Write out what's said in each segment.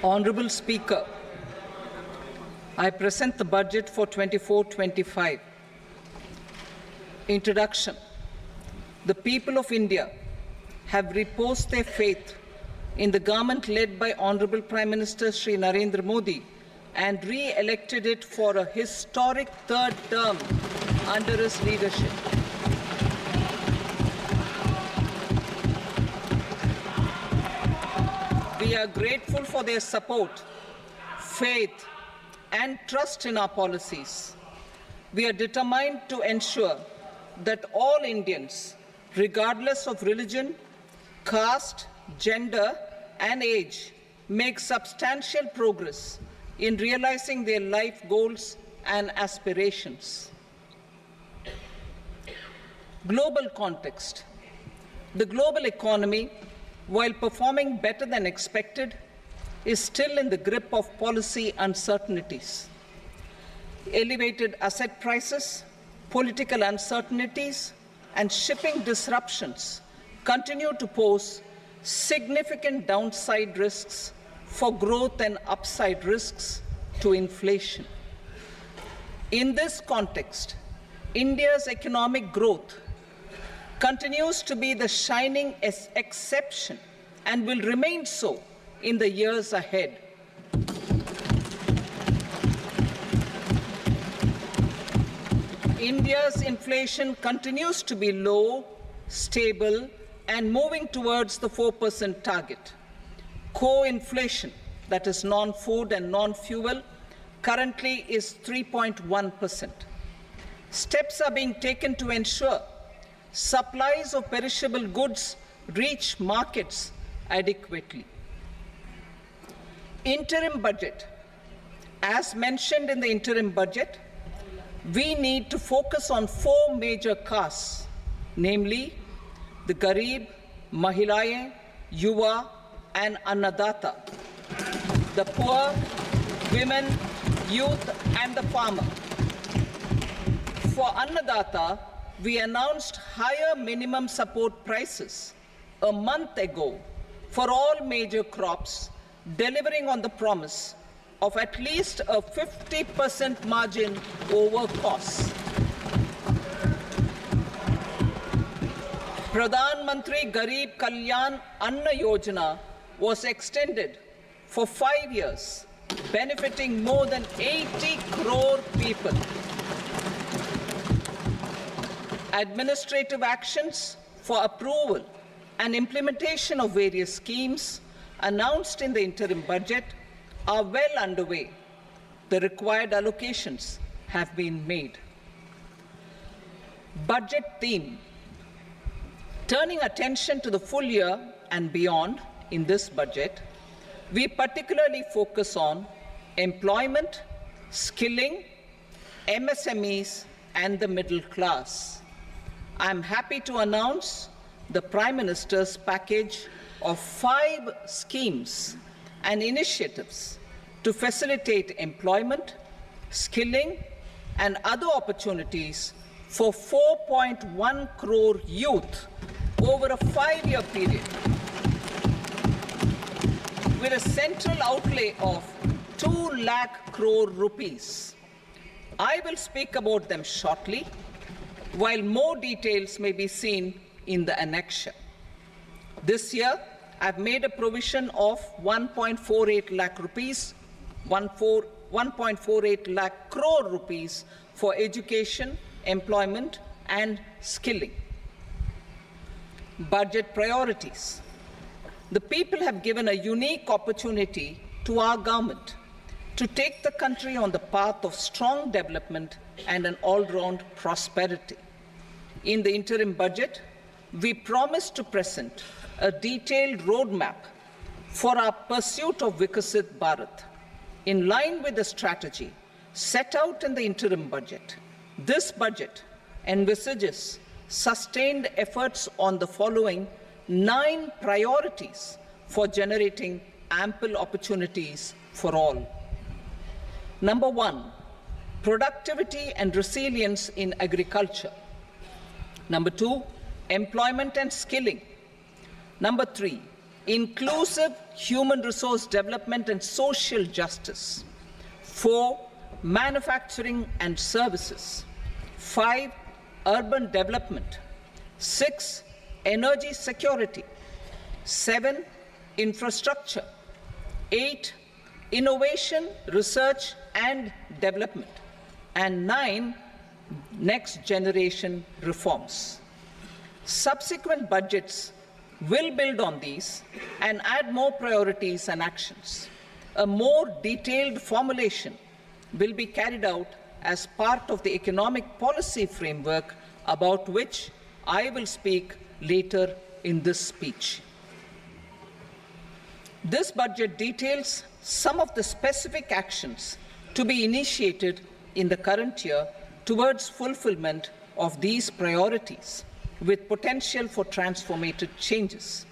Honourable Speaker, I present the budget for 24-25. Introduction. The people of India have reposed their faith in the government led by Honourable Prime Minister Shri Narendra Modi and re-elected it for a historic third term under his leadership. We are grateful for their support, faith, and trust in our policies. We are determined to ensure that all Indians, regardless of religion, caste, gender, and age, make substantial progress in realizing their life goals and aspirations. Global context. The global economy, while performing better than expected, is still in the grip of policy uncertainties. Elevated asset prices, political uncertainties, and shipping disruptions continue to pose significant downside risks for growth and upside risks to inflation. In this context, India's economic growth continues to be the shining exception and will remain so in the years ahead. India's inflation continues to be low, stable, and moving towards the 4% target. Core inflation, that is non-food and non-fuel, currently is 3.1%. Steps are being taken to ensure supplies of perishable goods reach markets adequately. Interim budget. As mentioned in the interim budget, we need to focus on four major castes, namely the Garib, Mahilaye, Yuva, and Annadata, the poor, women, youth, and the farmer. For Annadata, we announced higher minimum support prices a month ago for all major crops, delivering on the promise of at least a 50% margin over costs. Pradhan Mantri Garib Kalyan Anna Yojana was extended for 5 years, benefiting more than 80 crore people. Administrative actions for approval and implementation of various schemes announced in the interim budget are well underway. The required allocations have been made. Budget theme. Turning attention to the full year and beyond in this budget, we particularly focus on employment, skilling, MSMEs, and the middle class. I am happy to announce the Prime Minister's package of 5 schemes and initiatives to facilitate employment, skilling, and other opportunities for 4.1 crore youth over a 5-year period, with a central outlay of 2 lakh crore rupees. I will speak about them shortly, while more details may be seen in the annexure. This year, I've made a provision of 1.48 lakh rupees, 1.48 lakh crore rupees for education, employment, and skilling. Budget priorities. The people have given a unique opportunity to our government to take the country on the path of strong development and an all-round prosperity. In the interim budget, we promise to present a detailed roadmap for our pursuit of Vikasit Bharat. In line with the strategy set out in the interim budget, this budget envisages sustained efforts on the following 9 priorities for generating ample opportunities for all. Number 1, productivity and resilience in agriculture. Number 2, employment and skilling. Number 3, inclusive human resource development and social justice. 4, manufacturing and services. 5, urban development. 6, energy security. 7, infrastructure. 8, innovation, research and development. And 9, next generation reforms. Subsequent budgets will build on these and add more priorities and actions. A more detailed formulation will be carried out as part of the economic policy framework about which I will speak later in this speech. This budget details some of the specific actions to be initiated in the current year towards fulfillment of these priorities, with potential for transformative changes.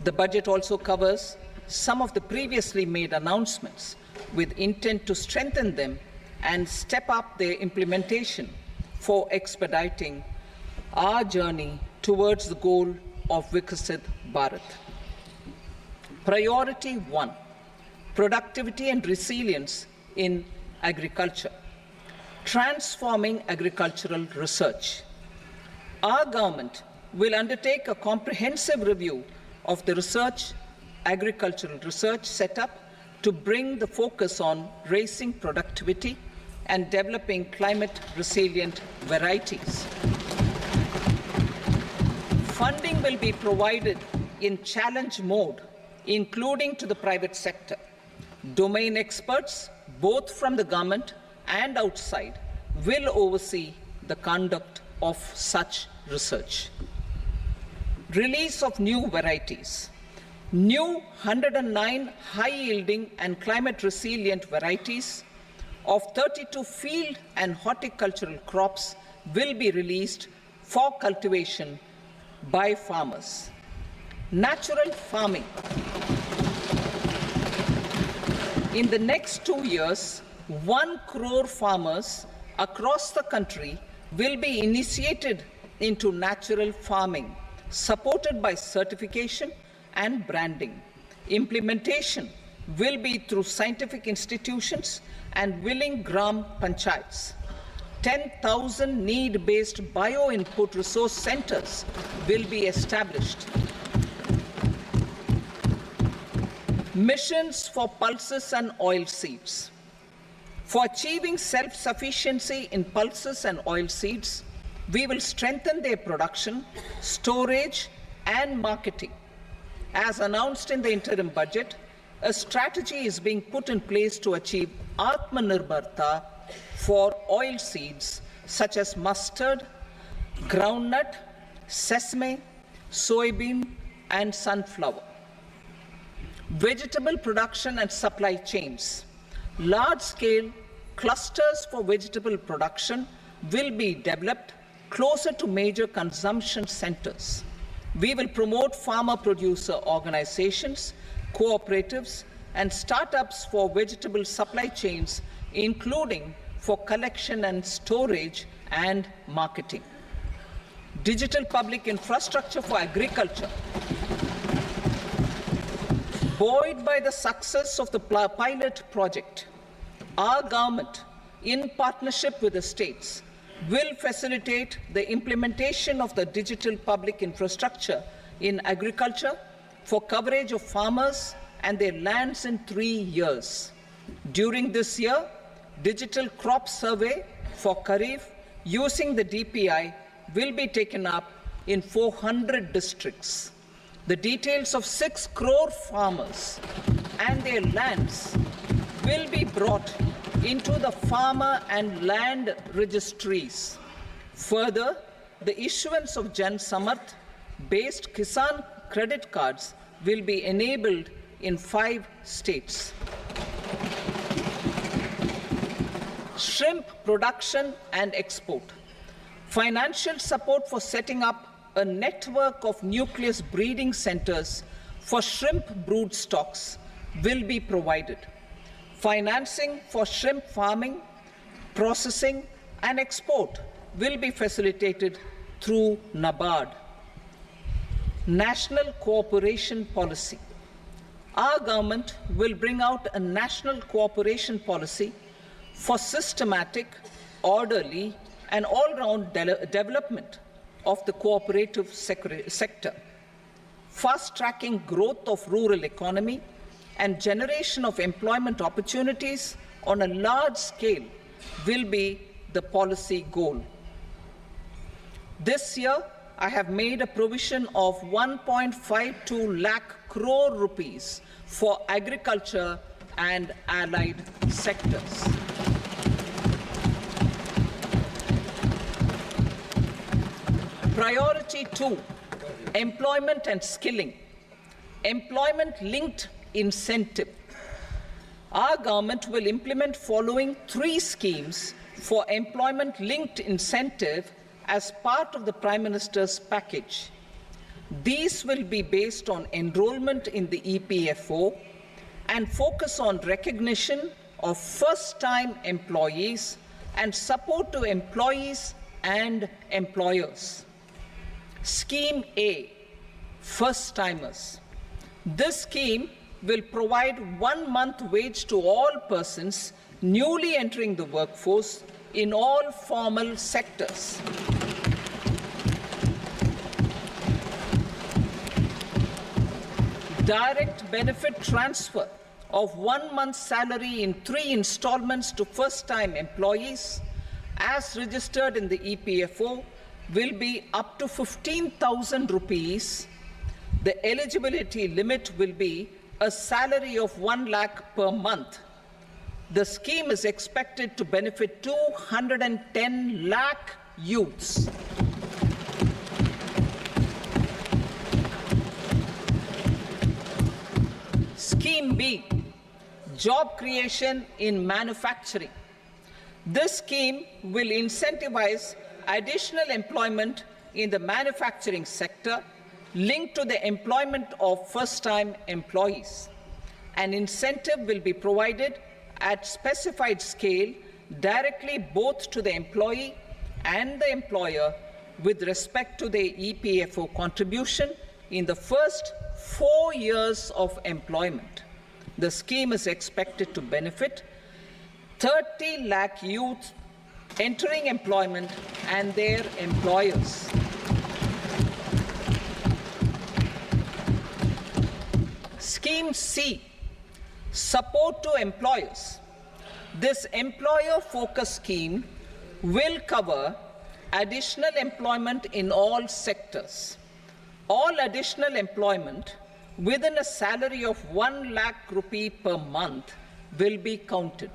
The budget also covers some of the previously made announcements with intent to strengthen them and step up their implementation for expediting our journey towards the goal of Viksit Bharat. Priority 1, productivity and resilience in agriculture. Transforming agricultural research. Our government will undertake a comprehensive review of the agricultural research setup to bring the focus on raising productivity and developing climate-resilient varieties. Funding will be provided in challenge mode, including to the private sector. Domain experts, both from the government and outside, will oversee the conduct of such research. Release of new varieties. New 109 high-yielding and climate-resilient varieties of 32 field and horticultural crops will be released for cultivation by farmers. Natural farming. In the next 2 years, 1 crore farmers across the country will be initiated into natural farming, supported by certification and branding. Implementation will be through scientific institutions and willing gram panchayats. 10,000 need-based bio-input resource centers will be established. Missions for pulses and oilseeds. For achieving self-sufficiency in pulses and oilseeds, we will strengthen their production, storage, and marketing. As announced in the interim budget, a strategy is being put in place to achieve Atmanirbharta for oilseeds such as mustard, groundnut, sesame, soybean, and sunflower. Vegetable production and supply chains. Large-scale clusters for vegetable production will be developed closer to major consumption centers. We will promote farmer-producer organizations, cooperatives, and startups for vegetable supply chains, including for collection and storage and marketing. Digital public infrastructure for agriculture. Buoyed by the success of the pilot project, our government, in partnership with the states, will facilitate the implementation of the digital public infrastructure in agriculture for coverage of farmers and their lands in 3 years. During this year, digital crop survey for Kharif using the DPI will be taken up in 400 districts. The details of 6 crore farmers and their lands will be brought into the farmer and land registries. Further, the issuance of Jan Samarth-based Kisan credit cards will be enabled in 5 states. Shrimp production and export. Financial support for setting up a network of nucleus breeding centers for shrimp brood stocks will be provided. Financing for shrimp farming, processing, and export will be facilitated through NABARD. national cooperation policy. Our government will bring out a national cooperation policy for systematic, orderly, and all-round development of the cooperative sector, fast-tracking growth of rural economy and generation of employment opportunities on a large scale will be the policy goal. This year, I have made a provision of 1.52 lakh crore rupees for agriculture and allied sectors. Priority 2, employment and skilling. Employment-linked incentive. Our government will implement following 3 schemes for employment-linked incentive as part of the Prime Minister's package. These will be based on enrollment in the EPFO and focus on recognition of first-time employees and support to employees and employers. Scheme A, first-timers. This scheme will provide 1 month wage to all persons newly entering the workforce in all formal sectors. Direct benefit transfer of 1 month's salary in 3 installments to first-time employees as registered in the EPFO will be up to 15,000 rupees. The eligibility limit will be a salary of 1 lakh per month. The scheme is expected to benefit 210 lakh youths. Scheme B, job creation in manufacturing. This scheme will incentivize additional employment in the manufacturing sector linked to the employment of first-time employees. An incentive will be provided at specified scale directly both to the employee and the employer with respect to the EPFO contribution in the first 4 years of employment. The scheme is expected to benefit 30 lakh youth entering employment and their employers. Scheme C, support to employers. This employer-focused scheme will cover additional employment in all sectors. All additional employment within a salary of 1 lakh rupee per month will be counted.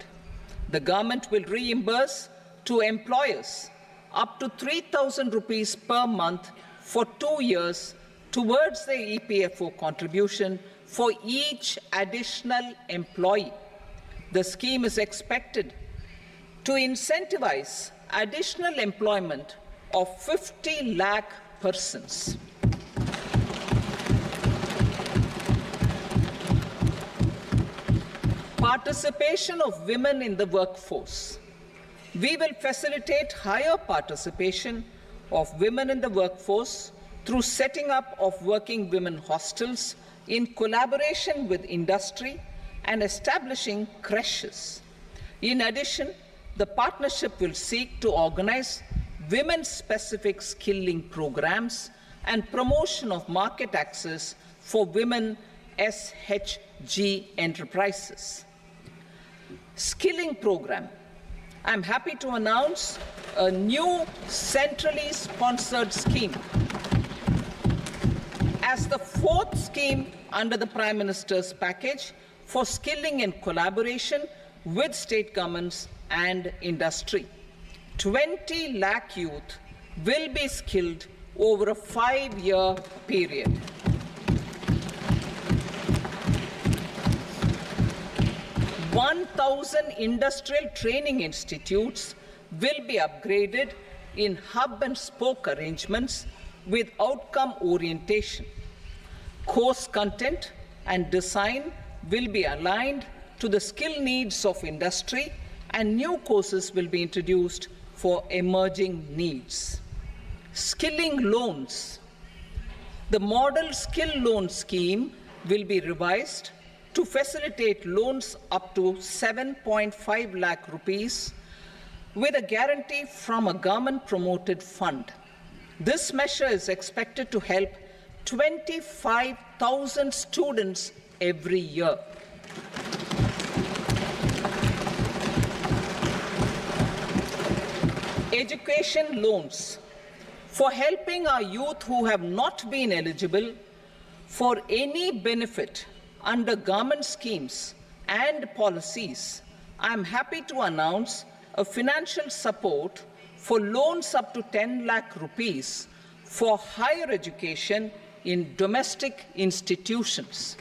The government will reimburse to employers up to 3,000 rupees per month for 2 years towards the EPFO contribution for each additional employee. The scheme is expected to incentivize additional employment of 50 lakh persons. Participation of women in the workforce. We will facilitate higher participation of women in the workforce through setting up of working women hostels in collaboration with industry and establishing creches. In addition, the partnership will seek to organize women-specific skilling programs and promotion of market access for women SHG enterprises. Skilling program. I'm happy to announce a new centrally sponsored scheme as the 4th scheme under the Prime Minister's package for skilling in collaboration with state governments and industry. 20 lakh youth will be skilled over a 5-year period. "1,000 industrial training institutes will be upgraded in hub and spoke arrangements with outcome orientation. Course content and design will be aligned to the skill needs of industry, and new courses will be introduced for emerging needs." Skilling loans. The model skill loan scheme will be revised to facilitate loans up to 7.5 lakh rupees with a guarantee from a government-promoted fund. This measure is expected to help 25,000 students every year. Education loans for helping our youth who have not been eligible for any benefit under government schemes and policies. I am happy to announce a financial support for loans up to 10 lakh rupees for higher education in domestic institutions.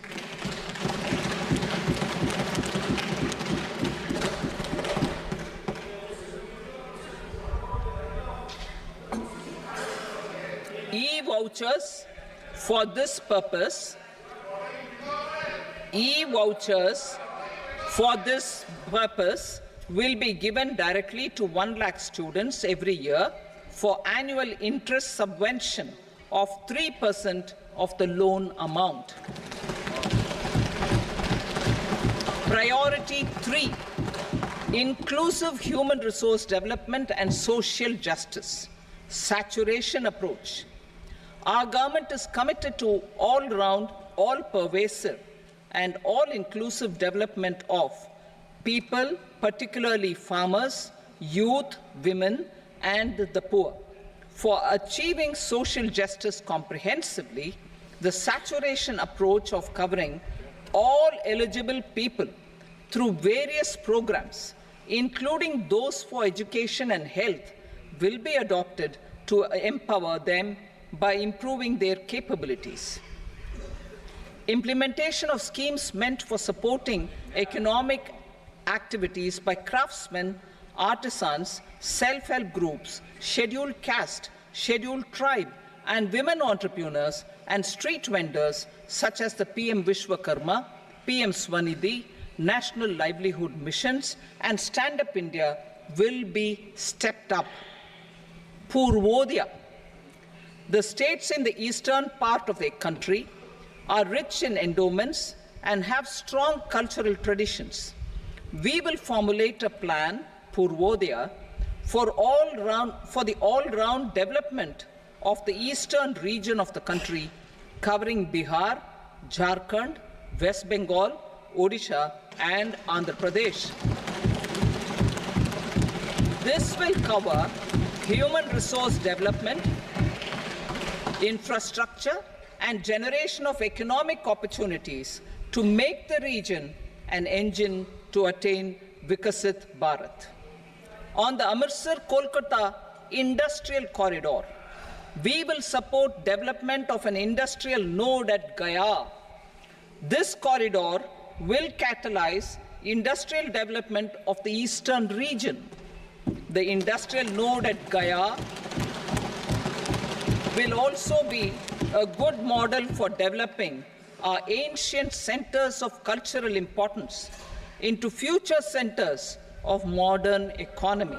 E-vouchers for this purpose. E-vouchers for this purpose will be given directly to 1 lakh students every year for annual interest subvention of 3% of the loan amount. Priority 3, inclusive human resource development and social justice, saturation approach. Our government is committed to all-round, all-pervasive and all-inclusive development of people, particularly farmers, youth, women, and the poor. For achieving social justice comprehensively, the saturation approach of covering all eligible people through various programs, including those for education and health, will be adopted to empower them by improving their capabilities. Implementation of schemes meant for supporting economic activities by craftsmen, artisans, self-help groups, scheduled caste, scheduled tribe, and women entrepreneurs and street vendors such as the PM Vishwakarma, PM Swanidhi, National Livelihood Missions, and Stand Up India will be stepped up. Purvodaya. The states in the eastern part of the country are rich in endowments and have strong cultural traditions. We will formulate a plan, Purvodaya, for the all-round development of the eastern region of the country, covering Bihar, Jharkhand, West Bengal, Odisha, and Andhra Pradesh. This will cover human resource development, infrastructure, and generation of economic opportunities to make the region an engine to attain Vikasit Bharat. On the Amritsar-Kolkata industrial corridor, we will support development of an industrial node at Gaya. This corridor will catalyze industrial development of the eastern region. The industrial node at Gaya will also be a good model for developing our ancient centers of cultural importance into future centers of modern economy.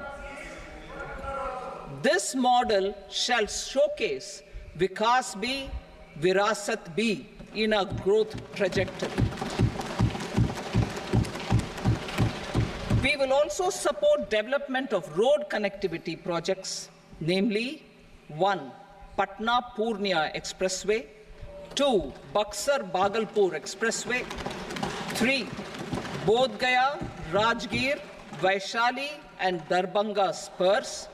This model shall showcase Vikas B, Virasat B in our growth trajectory. We will also support development of road connectivity projects, namely 1. Patna-Purnia Expressway, 2. Buxar-Bhagalpur Expressway, 3. Bodh Gaya, Rajgir, Vaishali and Darbhanga spurs,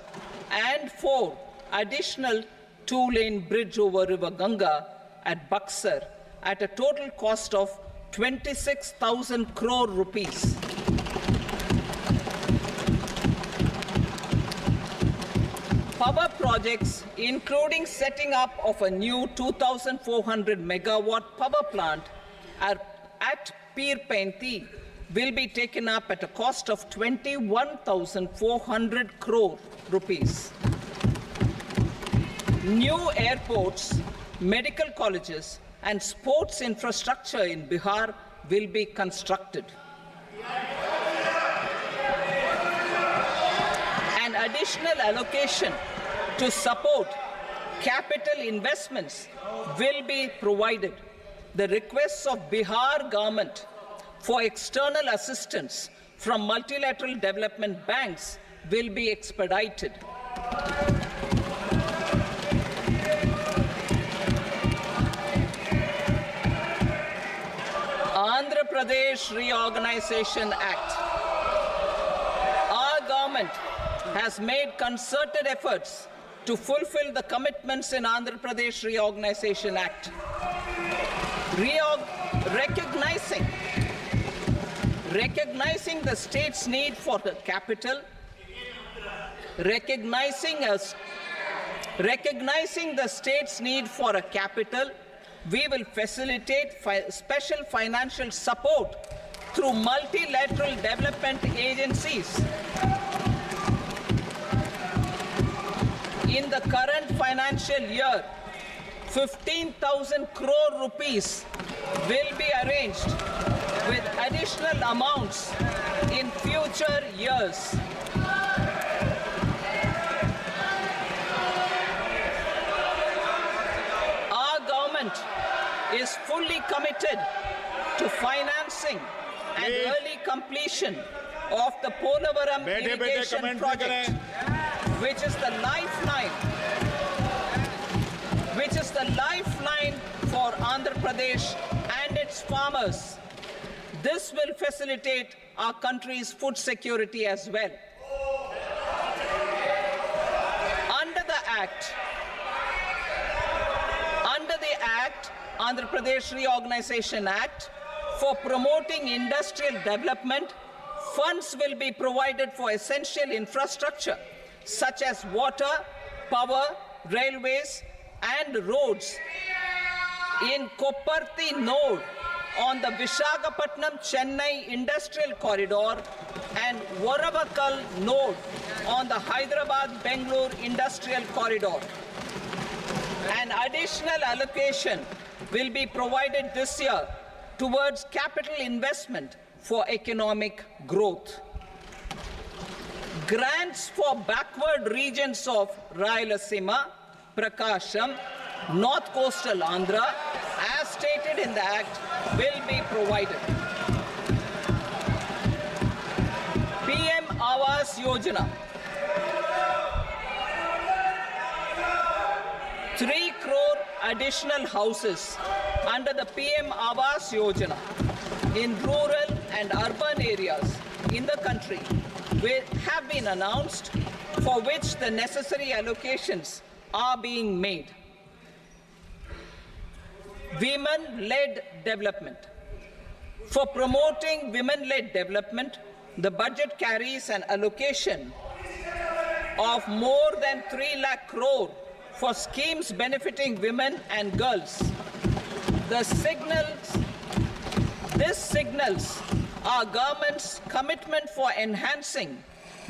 and 4. Additional 2-lane bridge over River Ganga at Buxar at a total cost of 26,000 crore rupees. Power projects, including setting up of a new 2,400 megawatt power plant at Pir Painti, will be taken up at a cost of 21,400 crore rupees. New airports, medical colleges, and sports infrastructure in Bihar will be constructed. An additional allocation to support Capital investments will be provided. The requests of Bihar government for external assistance from multilateral development banks will be expedited. Andhra Pradesh Reorganization Act. Our government has made concerted efforts to fulfill the commitments in Andhra Pradesh Reorganization Act. Recognizing the state's need for the capital, recognizing the state's need for a capital, we will facilitate special financial support through multilateral development agencies. In the current financial year, 15,000 crore rupees will be arranged with additional amounts in future years. Our government is fully committed to financing and early completion of the Polavaram irrigation project, which is the lifeline for Andhra Pradesh and its farmers. This will facilitate our country's food security as well. Under the Act, Andhra Pradesh Reorganization Act, for promoting industrial development, funds will be provided for essential infrastructure such as water, power, railways, and roads. In Kopparthi node on the Visakhapatnam-Chennai Industrial Corridor and Varavakal node on the Hyderabad-Bengaluru Industrial Corridor. An additional allocation will be provided this year towards capital investment for economic growth. Grants for backward regions of Rayalaseema, Prakasham, North Coastal Andhra, as stated in the Act, will be provided. PM Awas Yojana. 3 crore additional houses under the PM Awas Yojana in rural and urban areas in the country have been announced, for which the necessary allocations are being made. Women-led development. For promoting women-led development, the budget carries an allocation of more than 3 lakh crore for schemes benefiting women and girls. This signals our government's commitment for enhancing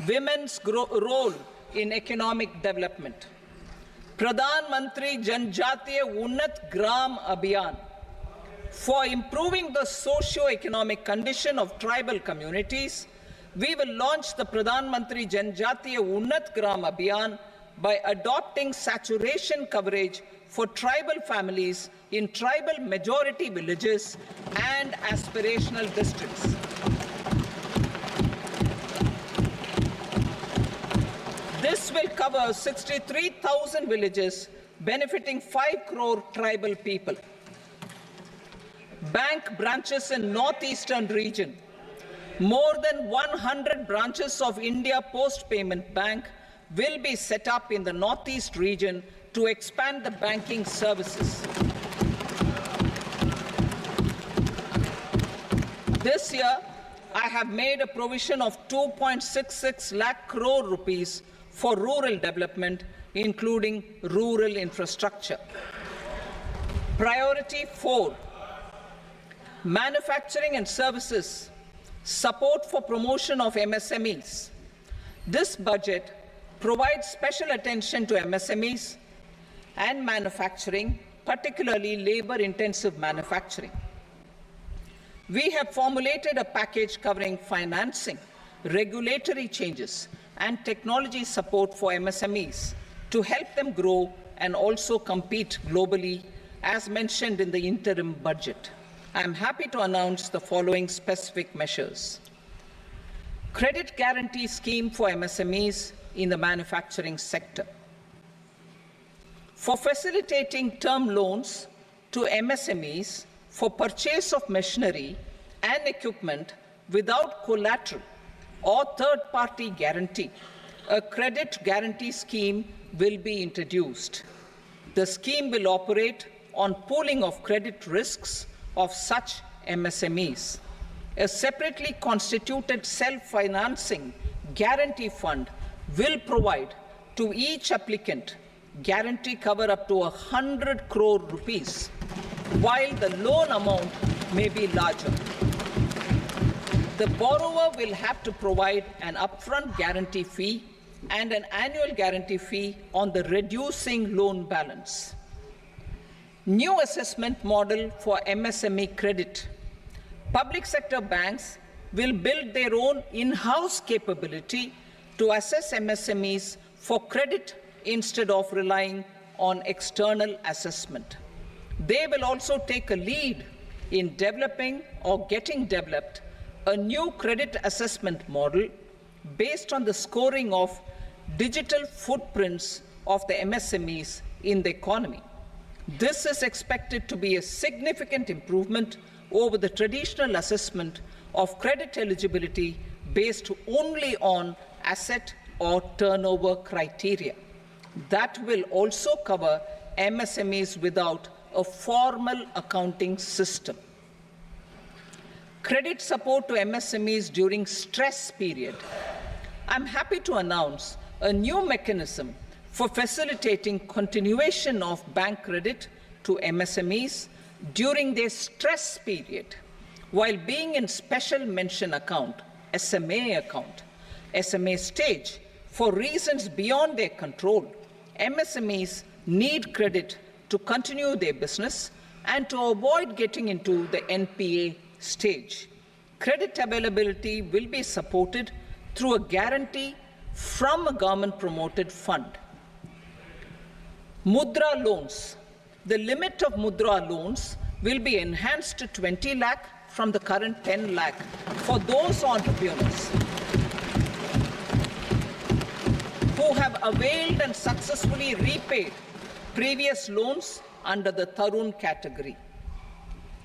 women's role in economic development. Pradhan Mantri Janjatiya Unnat Gram Abhiyan. For improving the socio-economic condition of tribal communities, we will launch the Pradhan Mantri Janjatiya Unnat Gram Abhiyan by adopting saturation coverage for tribal families in tribal majority villages and aspirational districts. This will cover 63,000 villages, benefiting 5 crore tribal people. Bank branches in northeastern region. More than 100 branches of India Post Payment Bank will be set up in the northeast region to expand the banking services. This year, I have made a provision of 2.66 lakh crore rupees for rural development, including rural infrastructure. Priority 4, manufacturing and services, support for promotion of MSMEs. This budget provides special attention to MSMEs and manufacturing, particularly labor-intensive manufacturing. We have formulated a package covering financing, regulatory changes, and technology support for MSMEs to help them grow and also compete globally, as mentioned in the interim budget. I am happy to announce the following specific measures. Credit guarantee scheme for MSMEs in the manufacturing sector. For facilitating term loans to MSMEs for purchase of machinery and equipment without collateral or third-party guarantee, a credit guarantee scheme will be introduced. The scheme will operate on pooling of credit risks of such MSMEs. A separately constituted self-financing guarantee fund will provide to each applicant guarantee cover up to 100 crore rupees, while the loan amount may be larger. The borrower will have to provide an upfront guarantee fee and an annual guarantee fee on the reducing loan balance. New assessment model for MSME credit. Public sector banks will build their own in-house capability to assess MSMEs for credit instead of relying on external assessment. They will also take a lead in developing or getting developed a new credit assessment model based on the scoring of digital footprints of the MSMEs in the economy. This is expected to be a significant improvement over the traditional assessment of credit eligibility based only on asset or turnover criteria. That will also cover MSMEs without a formal accounting system. Credit support to MSMEs during stress period. I'm happy to announce a new mechanism for facilitating continuation of bank credit to MSMEs during their stress period while being in special mention account, SMA stage, for reasons beyond their control. MSMEs need credit to continue their business and to avoid getting into the NPA stage. Credit availability will be supported through a guarantee from a government-promoted fund. Mudra loans. The limit of Mudra loans will be enhanced to 20 lakh from the current 10 lakh for those entrepreneurs who have availed and successfully repaid previous loans under the Tarun category.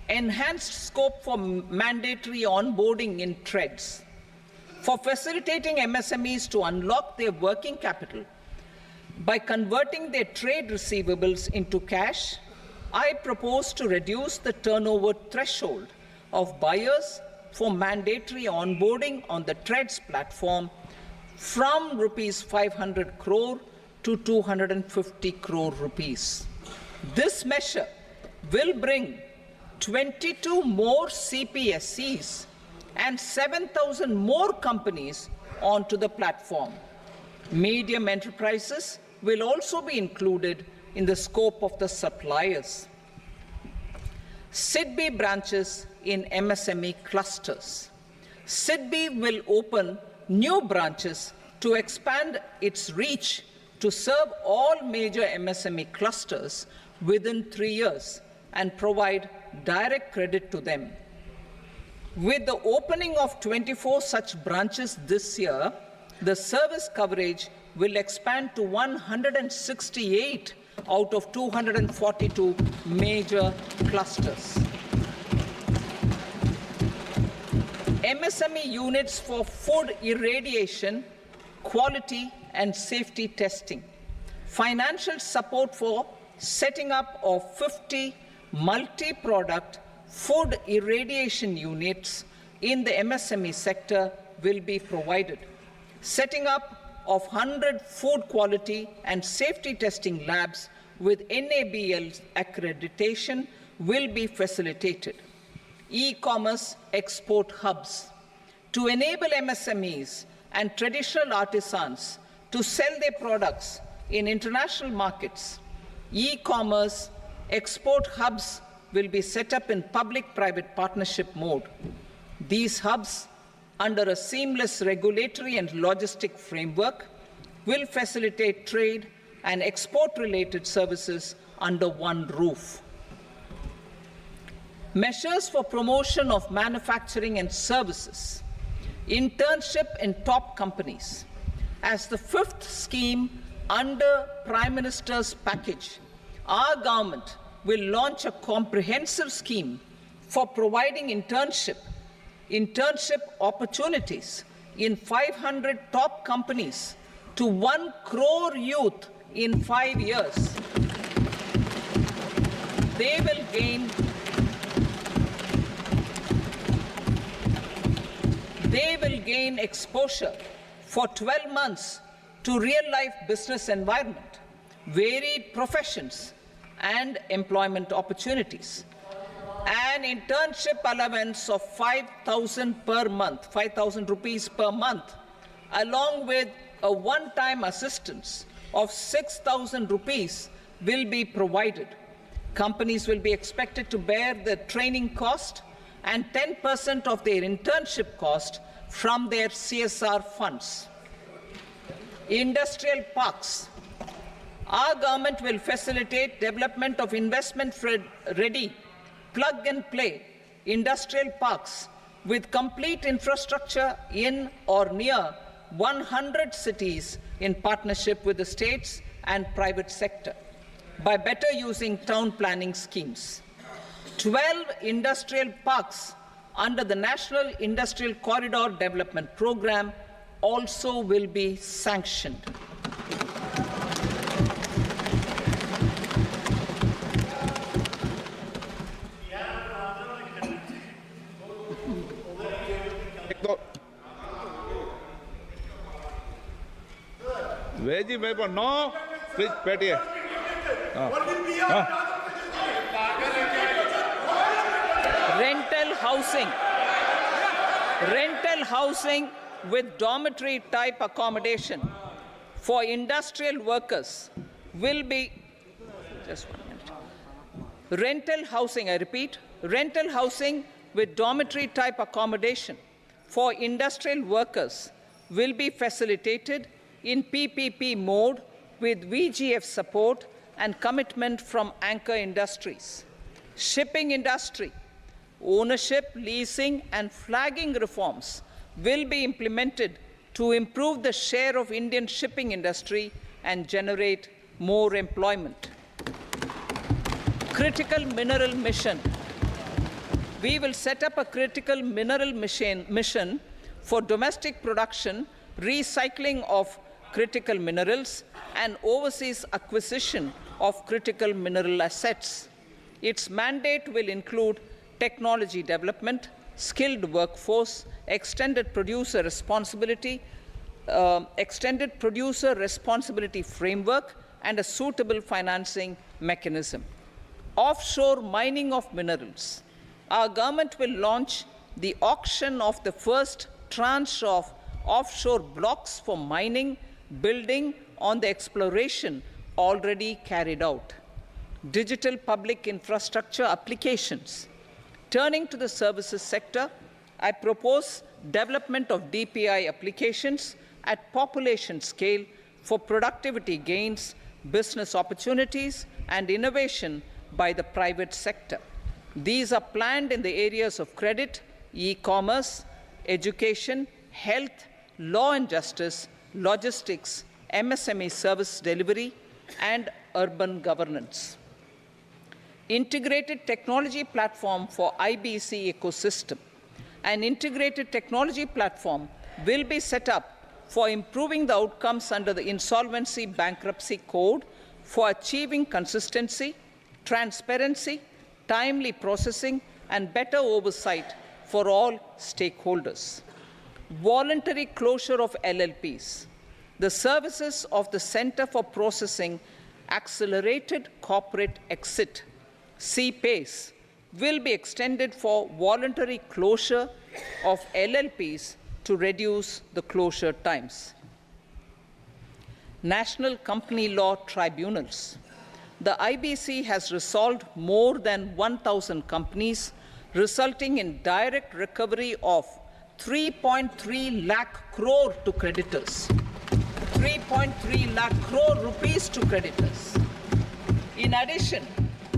Enhanced scope for mandatory onboarding in TReDS. For facilitating MSMEs to unlock their working capital by converting their trade receivables into cash, I propose to reduce the turnover threshold of buyers for mandatory onboarding on the TReDS platform from rupees 500 crore to 250 crore rupees. This measure will bring 22 more CPSCs and 7,000 more companies onto the platform. Medium enterprises will also be included in the scope of the suppliers. SIDBI branches in MSME clusters. SIDBI will open new branches to expand its reach to serve all major MSME clusters within 3 years and provide direct credit to them. With the opening of 24 such branches this year, the service coverage will expand to 168 out of 242 major clusters. MSME units for food irradiation, quality and safety testing. Financial support for setting up of 50 multi-product food irradiation units in the MSME sector will be provided. Setting up of 100 food quality and safety testing labs with NABL accreditation will be facilitated. E-commerce export hubs. To enable MSMEs and traditional artisans to sell their products in international markets, e-commerce export hubs will be set up in public-private partnership mode. These hubs, under a seamless regulatory and logistic framework, will facilitate trade and export-related services under one roof. Measures for promotion of manufacturing and services, internship in top companies. As the fifth scheme under Prime Minister's package, our government will launch a comprehensive scheme for providing internship opportunities in 500 top companies to 1 crore youth in 5 years. They will gain exposure for 12 months to real-life business environment, varied professions, and employment opportunities. An internship allowance of 5,000 per month, 5,000 rupees per month, along with a one-time assistance of 6,000 rupees will be provided. Companies will be expected to bear the training cost and 10% of their internship cost from their CSR funds. Industrial parks. Our government will facilitate development of investment-ready, plug-and-play industrial parks with complete infrastructure in or near 100 cities in partnership with the states and private sector by better using town planning schemes. 12 industrial parks under the National Industrial Corridor Development Program also will be sanctioned. Veji paper, no. Please, Petier. Rental housing with dormitory type accommodation for industrial workers will be, just 1 minute. Rental housing, I repeat, rental housing with dormitory type accommodation for industrial workers will be facilitated in PPP mode with VGF support and commitment from anchor industries. Shipping industry, ownership, leasing, and flagging reforms will be implemented to improve the share of Indian shipping industry and generate more employment. Critical mineral mission. We will set up a critical mineral mission for domestic production, recycling of critical minerals, and overseas acquisition of critical mineral assets. Its mandate will include technology development, skilled workforce, extended producer responsibility framework, and a suitable financing mechanism. Offshore mining of minerals. Our government will launch the auction of the first tranche of offshore blocks for mining, building on the exploration already carried out. Digital public infrastructure applications. Turning to the services sector, I propose development of DPI applications at population scale for productivity gains, business opportunities, and innovation by the private sector. These are planned in the areas of credit, e-commerce, education, health, law and justice, logistics, MSME service delivery, and urban governance. Integrated technology platform for IBC ecosystem. An integrated technology platform will be set up for improving the outcomes under the Insolvency Bankruptcy Code for achieving consistency, transparency, timely processing, and better oversight for all stakeholders. Voluntary closure of LLPs. The services of the Center for Processing Accelerated Corporate Exit, CPACE, will be extended for voluntary closure of LLPs to reduce the closure times. National Company Law Tribunals. The IBC has resolved more than 1,000 companies, resulting in direct recovery of 3.3 lakh crore to creditors. 3.3 lakh crore rupees to creditors. In addition,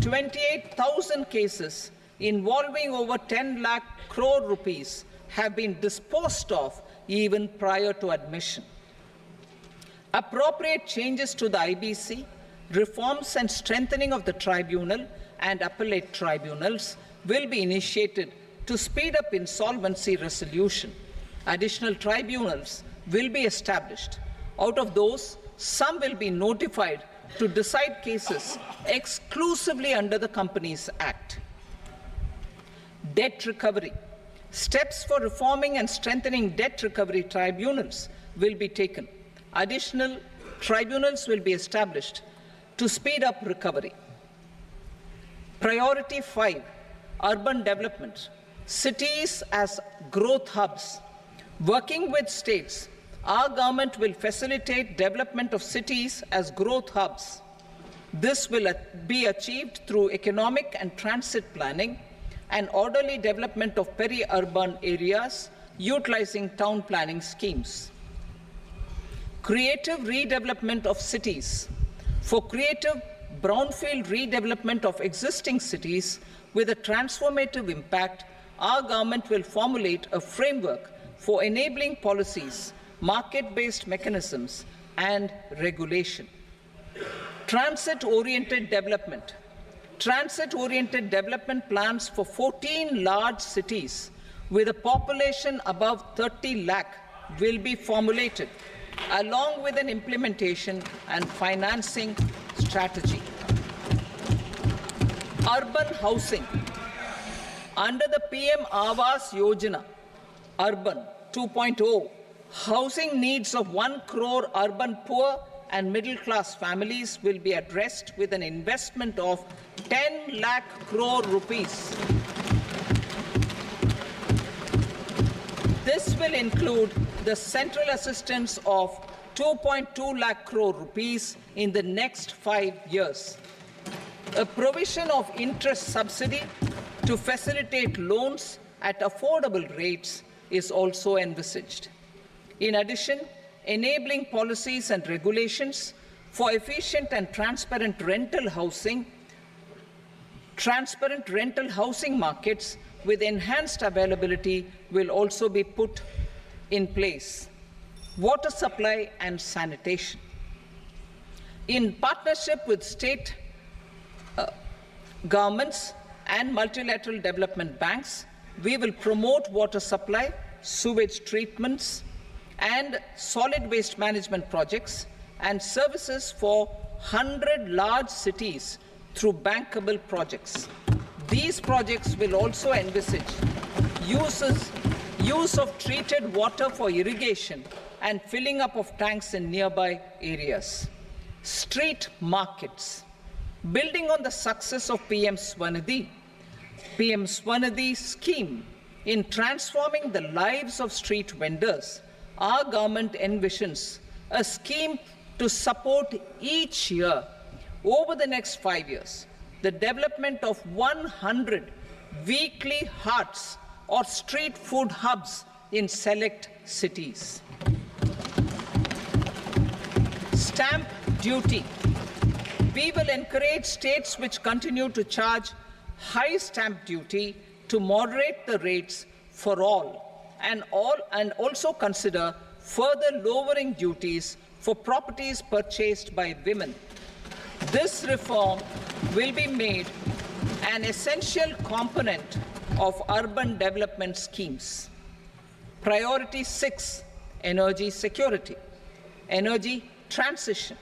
28,000 cases involving over 10 lakh crore rupees have been disposed of even prior to admission. Appropriate changes to the IBC, reforms and strengthening of the tribunal and appellate tribunals will be initiated to speed up insolvency resolution. Additional tribunals will be established. Out of those, some will be notified to decide cases exclusively under the Companies Act. Debt recovery. Steps for reforming and strengthening debt recovery tribunals will be taken. Additional tribunals will be established to speed up recovery. Priority 5, urban development. Cities as growth hubs. Working with states, our government will facilitate development of cities as growth hubs. This will be achieved through economic and transit planning and orderly development of peri-urban areas utilizing town planning schemes. Creative redevelopment of cities. For creative brownfield redevelopment of existing cities with a transformative impact, our government will formulate a framework for enabling policies, market-based mechanisms, and regulation. Transit-oriented development. Transit-oriented development plans for 14 large cities with a population above 30 lakh will be formulated, along with an implementation and financing strategy. Urban housing. Under the PM Awas Yojana, Urban 2.0, housing needs of 1 crore urban poor and middle-class families will be addressed with an investment of 10 lakh crore rupees. This will include the central assistance of 2.2 lakh crore rupees in the next 5 years. A provision of interest subsidy to facilitate loans at affordable rates is also envisaged. In addition, enabling policies and regulations for efficient and transparent rental housing markets with enhanced availability will also be put in place. Water supply and sanitation. In partnership with state governments and multilateral development banks, we will promote water supply, sewage treatments, and solid waste management projects and services for 100 large cities through bankable projects. These projects will also envisage use of treated water for irrigation and filling up of tanks in nearby areas. Street markets. Building on the success of PM Swanidhi scheme in transforming the lives of street vendors, our government envisions a scheme to support each year over the next 5 years the development of 100 weekly hearts or street food hubs in select cities. Stamp duty. We will encourage states which continue to charge high stamp duty to moderate the rates for all and also consider further lowering duties for properties purchased by women. This reform will be made an essential component of urban development schemes. Priority 6, energy security, energy transition.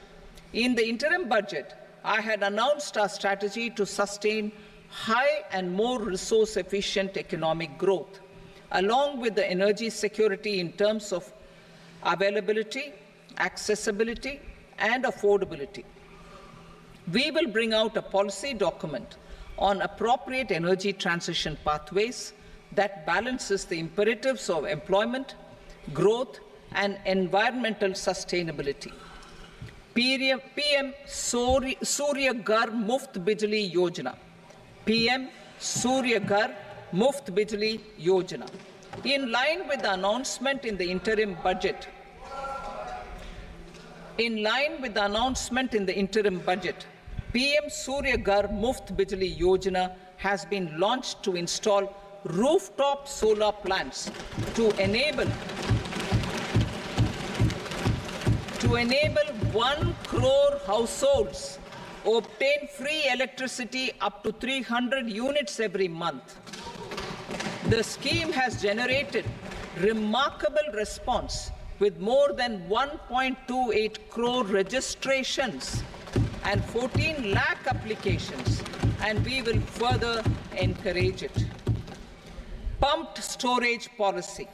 In the interim budget, I had announced our strategy to sustain high and more resource-efficient economic growth, along with the energy security in terms of availability, accessibility, and affordability. We will bring out a policy document on appropriate energy transition pathways that balances the imperatives of employment, growth, and environmental sustainability. PM Surya Ghar Muft Bijli Yojana. PM Surya Ghar Muft Bijli Yojana. In line with the announcement in the interim budget, In line with the announcement in the interim budget, PM Surya Ghar Muft Bijli Yojana has been launched to install rooftop solar plants to enable 1 crore households obtain free electricity up to 300 units every month. The scheme has generated remarkable response with more than 1.28 crore registrations and 14 lakh applications, and we will further encourage it. Pumped storage policy.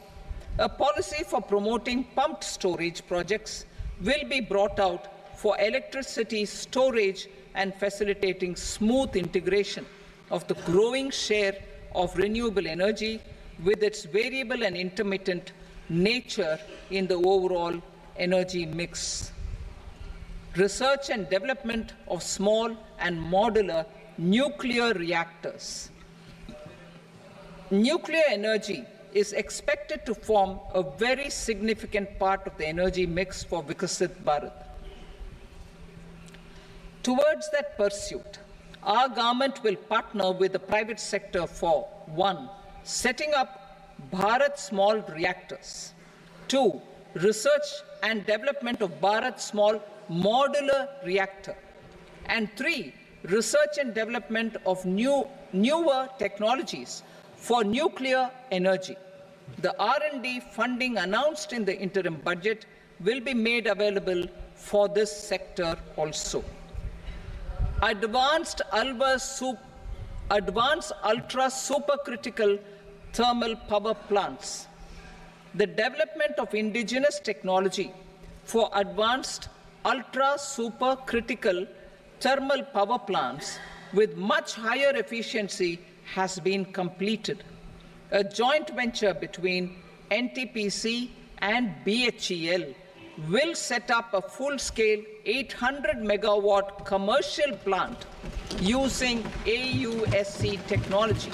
A policy for promoting pumped storage projects will be brought out for electricity storage and facilitating smooth integration of the growing share of renewable energy with its variable and intermittent nature in the overall energy mix. Research and development of small and modular nuclear reactors. Nuclear energy is expected to form a very significant part of the energy mix for Viksit Bharat. Towards that pursuit, our government will partner with the private sector for 1. Setting up Bharat Small Reactors, 2. Research and development of Bharat Small Modular Reactor, and 3. Research and development of newer technologies for nuclear energy. The R&D funding announced in the interim budget will be made available for this sector also. Advanced ultra supercritical thermal power plants. The development of indigenous technology for advanced ultra supercritical thermal power plants with much higher efficiency has been completed. A joint venture between NTPC and BHEL will set up a full-scale 800 megawatt commercial plant using AUSC technology.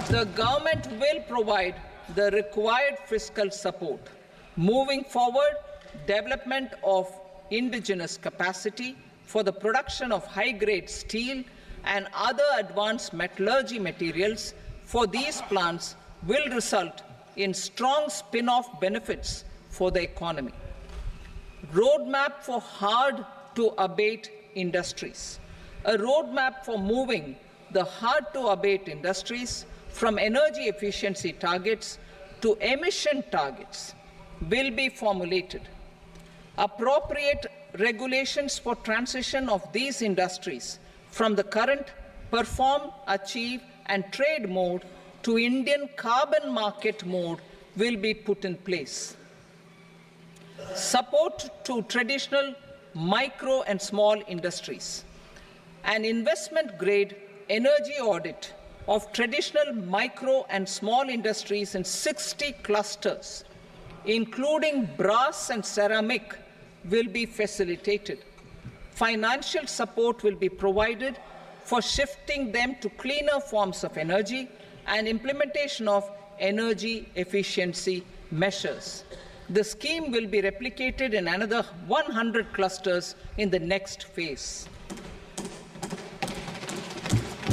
The government will provide the required fiscal support. Moving forward, development of indigenous capacity for the production of high-grade steel and other advanced metallurgy materials for these plants will result in strong spin-off benefits for the economy. Roadmap for hard-to-abate industries. A roadmap for moving the hard-to-abate industries from energy efficiency targets to emission targets will be formulated. Appropriate regulations for transition of these industries from the current perform, achieve, and trade mode to Indian carbon market mode will be put in place. Support to traditional micro and small industries. An investment-grade energy audit of traditional micro and small industries in 60 clusters, including brass and ceramic, will be facilitated. Financial support will be provided for shifting them to cleaner forms of energy and implementation of energy efficiency measures. The scheme will be replicated in another 100 clusters in the next phase.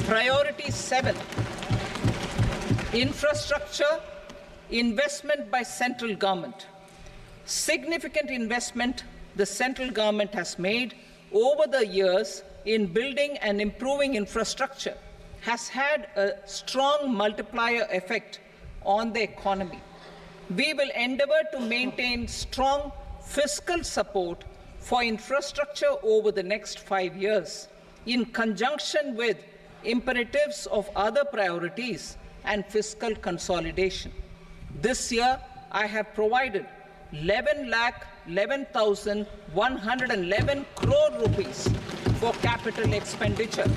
Priority 7, infrastructure investment by central government. Significant investment the central government has made over the years in building and improving infrastructure has had a strong multiplier effect on the economy. We will endeavor to maintain strong fiscal support for infrastructure over the next 5 years in conjunction with imperatives of other priorities and fiscal consolidation. This year, I have provided 11,11,111 crore rupees for capital expenditure.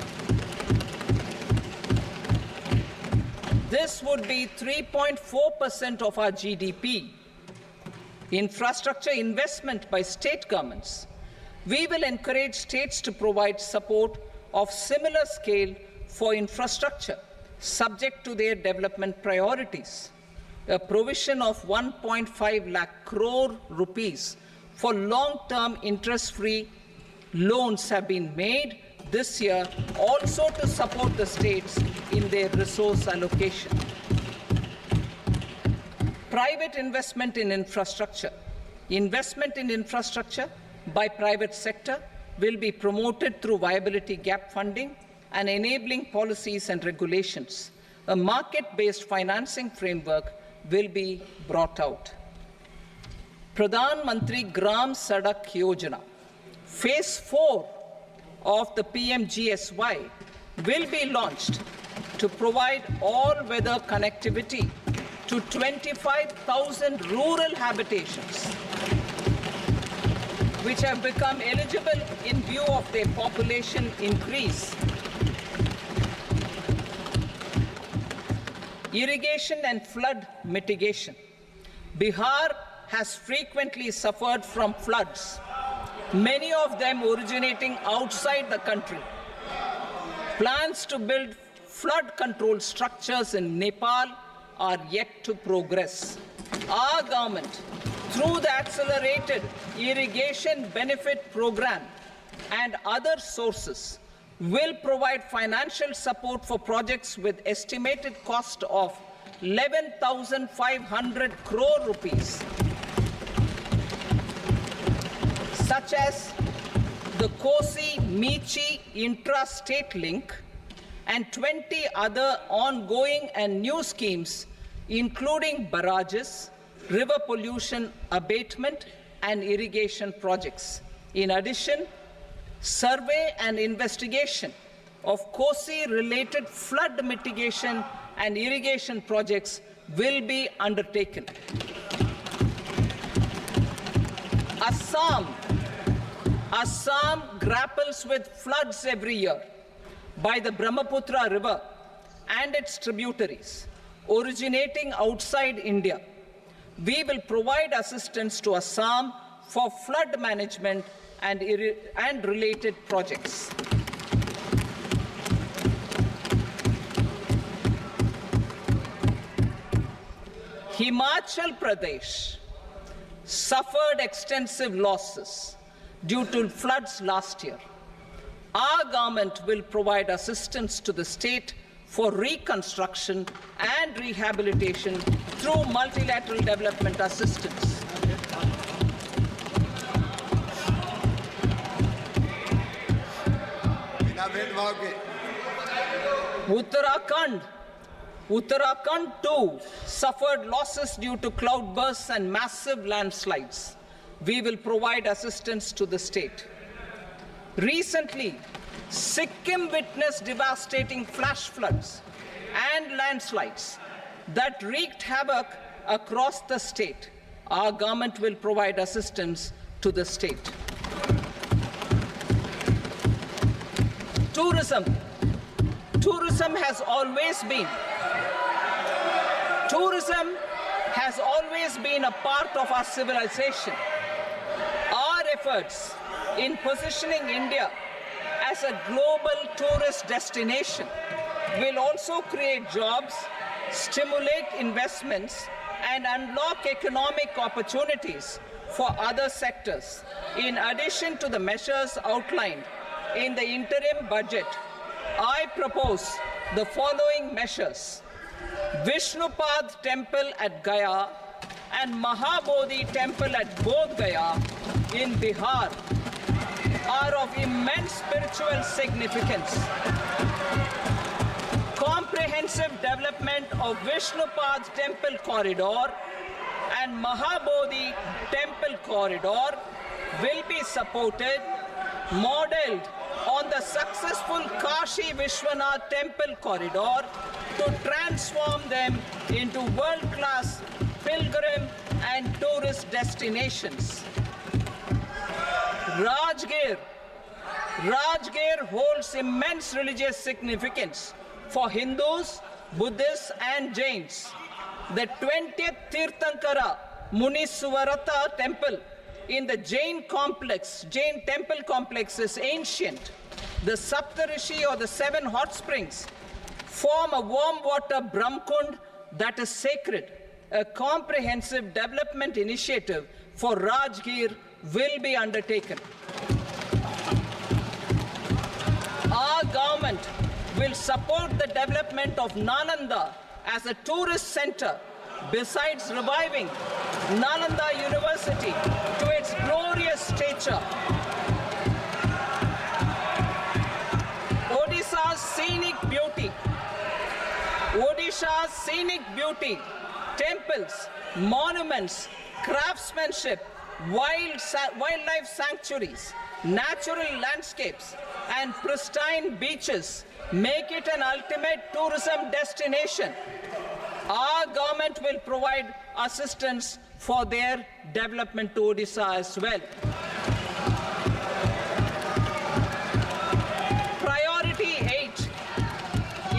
This would be 3.4% of our GDP. Infrastructure investment by state governments. We will encourage states to provide support of similar scale for infrastructure, subject to their development priorities. a provision of 1.5 lakh crore rupees for long-term interest-free loans have been made this year also to support the states in their resource allocation. Private investment in infrastructure. Investment in infrastructure by private sector will be promoted through viability gap funding and enabling policies and regulations. A market-based financing framework will be brought out. Pradhan Mantri Gram Sadak Yojana, Phase 4 of the PMGSY will be launched to provide all-weather connectivity to 25,000 rural habitations, which have become eligible in view of their population increase. Irrigation and flood mitigation. Bihar has frequently suffered from floods, many of them originating outside the country. Plans to build flood control structures in Nepal are yet to progress. Our government, through the Accelerated Irrigation Benefit Program and other sources, will provide financial support for projects with estimated cost of 11,500 crore rupees, such as the Kosi-Michi intra-state link and 20 other ongoing and new schemes, including barrages, river pollution abatement, and irrigation projects. In addition, survey and investigation of Kosi-related flood mitigation and irrigation projects will be undertaken. Assam grapples with floods every year by the Brahmaputra River and its tributaries originating outside India. We will provide assistance to Assam for flood management and related projects. Himachal Pradesh suffered extensive losses due to floods last year. Our government will provide assistance to the state for reconstruction and rehabilitation through multilateral development assistance. Uttarakhand too suffered losses due to cloudbursts and massive landslides. We will provide assistance to the state. Recently, Sikkim witnessed devastating flash floods and landslides that wreaked havoc across the state. Our government will provide assistance to the state. Tourism has always been a part of our civilization. Our efforts in positioning India as a global tourist destination will also create jobs, stimulate investments, and unlock economic opportunities for other sectors. In addition to the measures outlined in the interim budget, I propose the following measures. Vishnupad Temple at Gaya and Mahabodhi Temple at Bodh Gaya in Bihar are of immense spiritual significance. Comprehensive development of Vishnupad Temple Corridor and Mahabodhi Temple Corridor will be supported, modeled on the successful Kashi Vishwanath Temple Corridor to transform them into world-class pilgrim and tourist destinations. Rajgir holds immense religious significance for Hindus, Buddhists, and Jains. The 20th Tirthankara Muniswarata temple in the Jain temple complex is ancient. The Saptarishi, or the 7 hot springs, form a warm water Brahmkund that is sacred. a comprehensive development initiative for Rajgir will be undertaken. Our government will support the development of Nalanda as a tourist center, besides reviving Nalanda University to its glorious stature. Odisha's scenic beauty, temples, monuments, craftsmanship, wildlife sanctuaries, natural landscapes, and pristine beaches make it an ultimate tourism destination. Our government will provide assistance for their development to Odisha as well. Priority 8,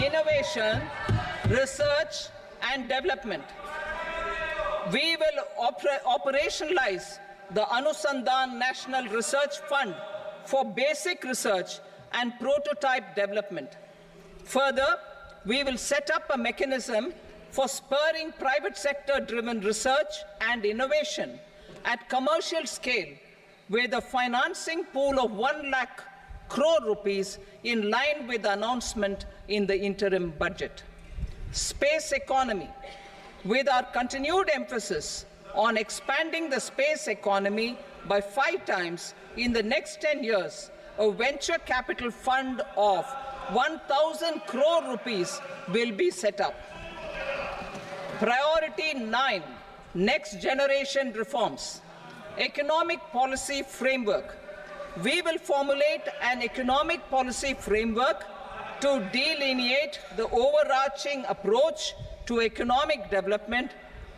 innovation, research and development. We will operationalize the Anusandhan National Research Fund for basic research and prototype development. Further, we will set up a mechanism for spurring private sector-driven research and innovation at commercial scale with a financing pool of 1 lakh crore rupees in line with the announcement in the interim budget. Space economy. With our continued emphasis on expanding the space economy by 5 times in the next 10 years, a venture capital fund of 1,000 crore rupees will be set up. Priority 9, next generation reforms. Economic policy framework. We will formulate an economic policy framework to delineate the overarching approach to economic development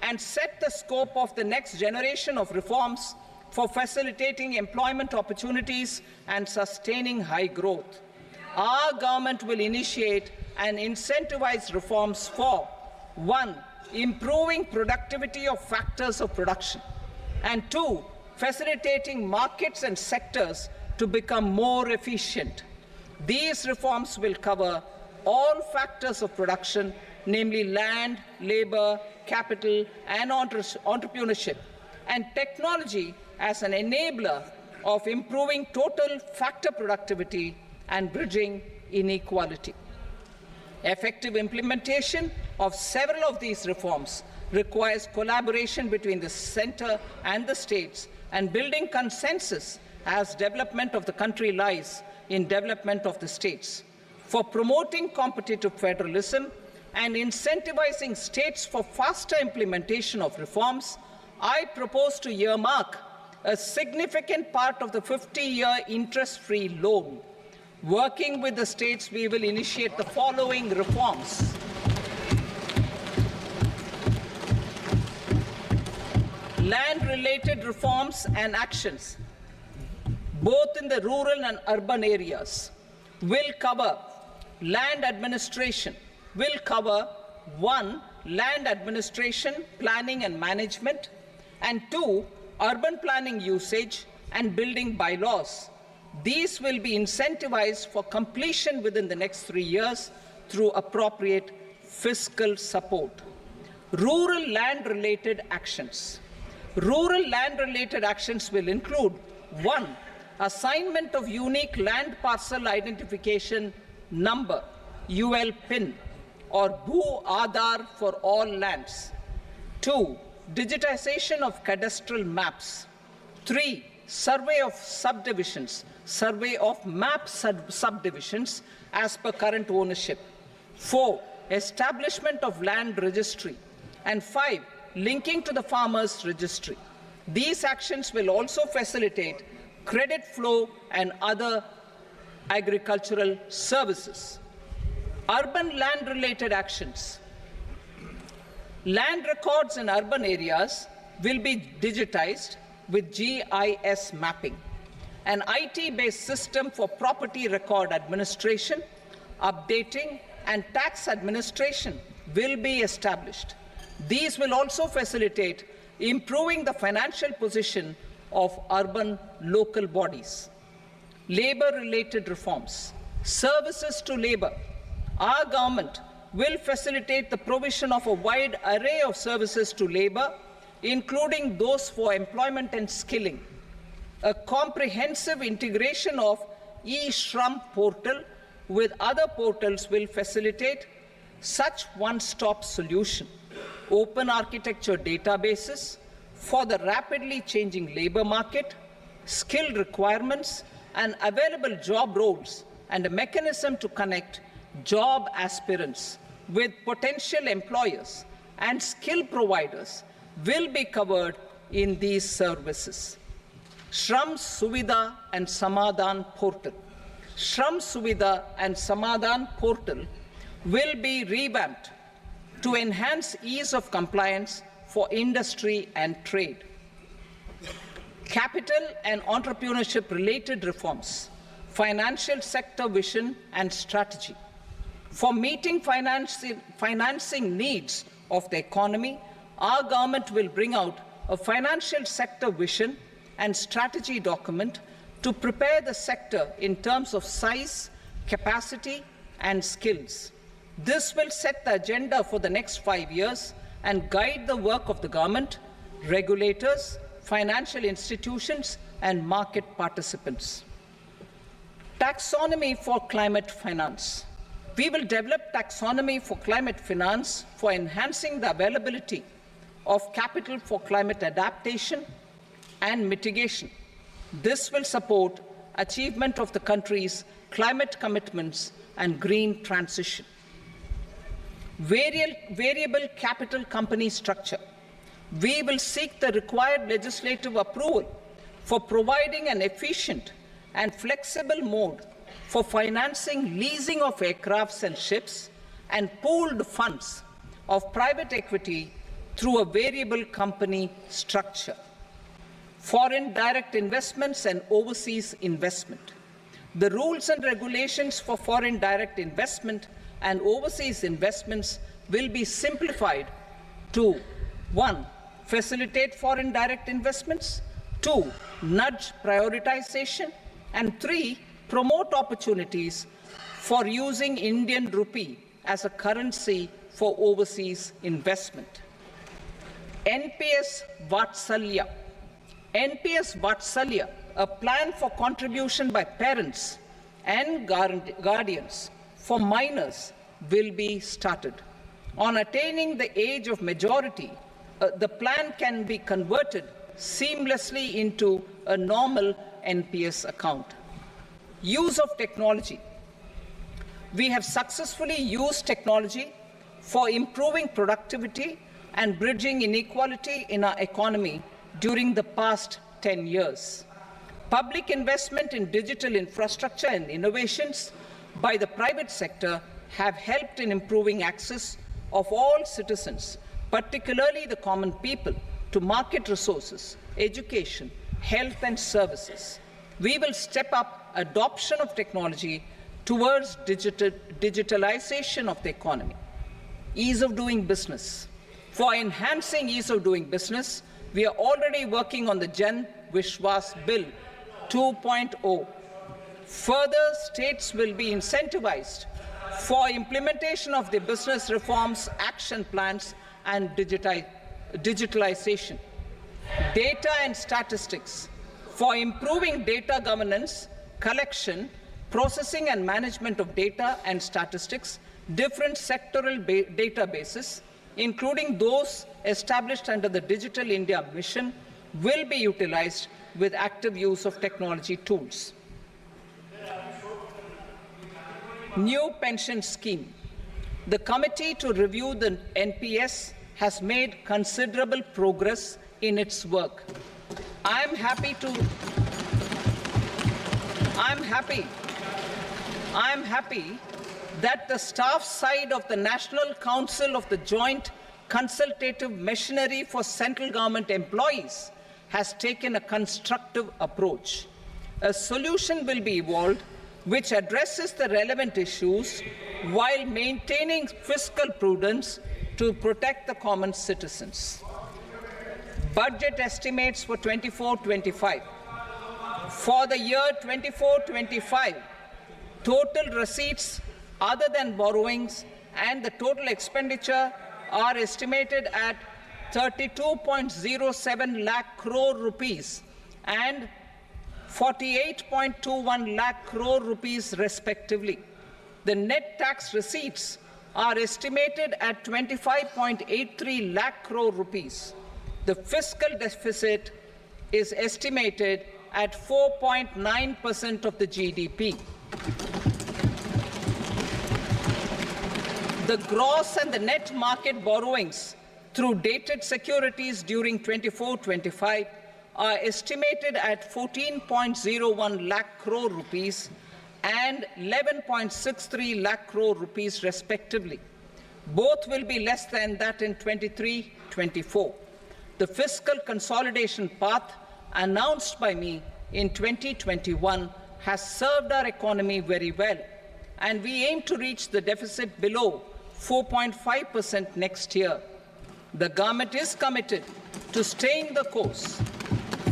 and set the scope of the next generation of reforms for facilitating employment opportunities and sustaining high growth. Our government will initiate and incentivize reforms for 1. Improving productivity of factors of production, and 2. Facilitating markets and sectors to become more efficient. These reforms will cover all factors of production, namely land, labor, capital, and entrepreneurship, and technology as an enabler of improving total factor productivity and bridging inequality. Effective implementation of several of these reforms requires collaboration between the center and the states and building consensus as development of the country lies in development of the states. For promoting competitive federalism and incentivizing states for faster implementation of reforms, I propose to earmark a significant part of the 50-year interest-free loan. Working with the states, we will initiate the following reforms. Land-related reforms and actions, both in the rural and urban areas, will cover land administration, will cover 1. Land administration, planning and management, and 2. Urban planning usage and building bylaws. These will be incentivized for completion within the next 3 years through appropriate fiscal support. Rural land-related actions. Rural land-related actions will include 1. Assignment of unique land parcel identification number, UL PIN, or Bhu Aadhaar for all lands. 2. Digitization of cadastral maps. 3. Survey of subdivisions, survey of map subdivisions as per current ownership. 4. Establishment of land registry. And 5. Linking to the farmers registry. These actions will also facilitate credit flow and other agricultural services. Urban land-related actions. Land records in urban areas will be digitized with GIS mapping. An IT-based system for property record administration, updating, and tax administration will be established. These will also facilitate improving the financial position of urban local bodies. Labor-related reforms. Services to labor. Our government will facilitate the provision of a wide array of services to labor, including those for employment and skilling. A comprehensive integration of eShram portal with other portals will facilitate such one-stop solution. Open architecture databases for the rapidly changing labor market, skill requirements, and available job roles, and a mechanism to connect job aspirants with potential employers and skill providers will be covered in these services. Shram Suvidha and Samadhan portal. Shram Suvidha and Samadhan portal will be revamped to enhance ease of compliance for industry and trade. Capital and entrepreneurship-related reforms, financial sector vision and strategy. For meeting financing needs of the economy, our government will bring out a financial sector vision and strategy document to prepare the sector in terms of size, capacity, and skills. This will set the agenda for the next 5 years and guide the work of the government, regulators, financial institutions, and market participants. Taxonomy for climate finance. We will develop taxonomy for climate finance for enhancing the availability of capital for climate adaptation and mitigation. This will support achievement of the country's climate commitments and green transition. Variable capital company structure. We will seek the required legislative approval for providing an efficient and flexible mode for financing leasing of aircrafts and ships and pooled funds of private equity through a variable company structure. Foreign direct investments and overseas investment. The rules and regulations for foreign direct investment and overseas investments will be simplified to 1. Facilitate foreign direct investments, 2. Nudge prioritization, and 3. Promote opportunities for using Indian rupee as a currency for overseas investment. NPS Vatsalya. NPS Vatsalya, a plan for contribution by parents and guardians for minors, will be started. On attaining the age of majority, the plan can be converted seamlessly into a normal NPS account. Use of technology. We have successfully used technology for improving productivity and bridging inequality in our economy during the past 10 years. Public investment in digital infrastructure and innovations by the private sector have helped in improving access of all citizens, particularly the common people, to market resources, education, health and services. We will step up adoption of technology towards digitalization of the economy. Ease of doing business. For enhancing ease of doing business, we are already working on the Jan Vishwas Bill 2.0. Further, states will be incentivized for implementation of the business reforms, action plans, and digitalization. Data and statistics. For improving data governance, collection, processing and management of data and statistics, different sectoral databases, including those established under the Digital India Mission, will be utilized with active use of technology tools. New pension scheme. The committee to review the NPS has made considerable progress in its work. I'm happy that the staff side of the National Council of the Joint Consultative Machinery for Central Government Employees has taken a constructive approach. A solution will be evolved which addresses the relevant issues while maintaining fiscal prudence to protect the common citizens. Budget estimates for 24-25. For the year 24-25, total receipts other than borrowings and the total expenditure are estimated at 32.07 lakh crore rupees and 48.21 lakh crore rupees respectively. The net tax receipts are estimated at 25.83 lakh crore rupees. The fiscal deficit is estimated at 4.9% of the GDP. The gross and the net market borrowings through dated securities during 24-25 are estimated at 14.01 lakh crore rupees and 11.63 lakh crore rupees respectively. Both will be less than that in 23-24. The fiscal consolidation path announced by me in 2021 has served our economy very well, and we aim to reach the deficit below 4.5% next year. The government is committed to staying the course.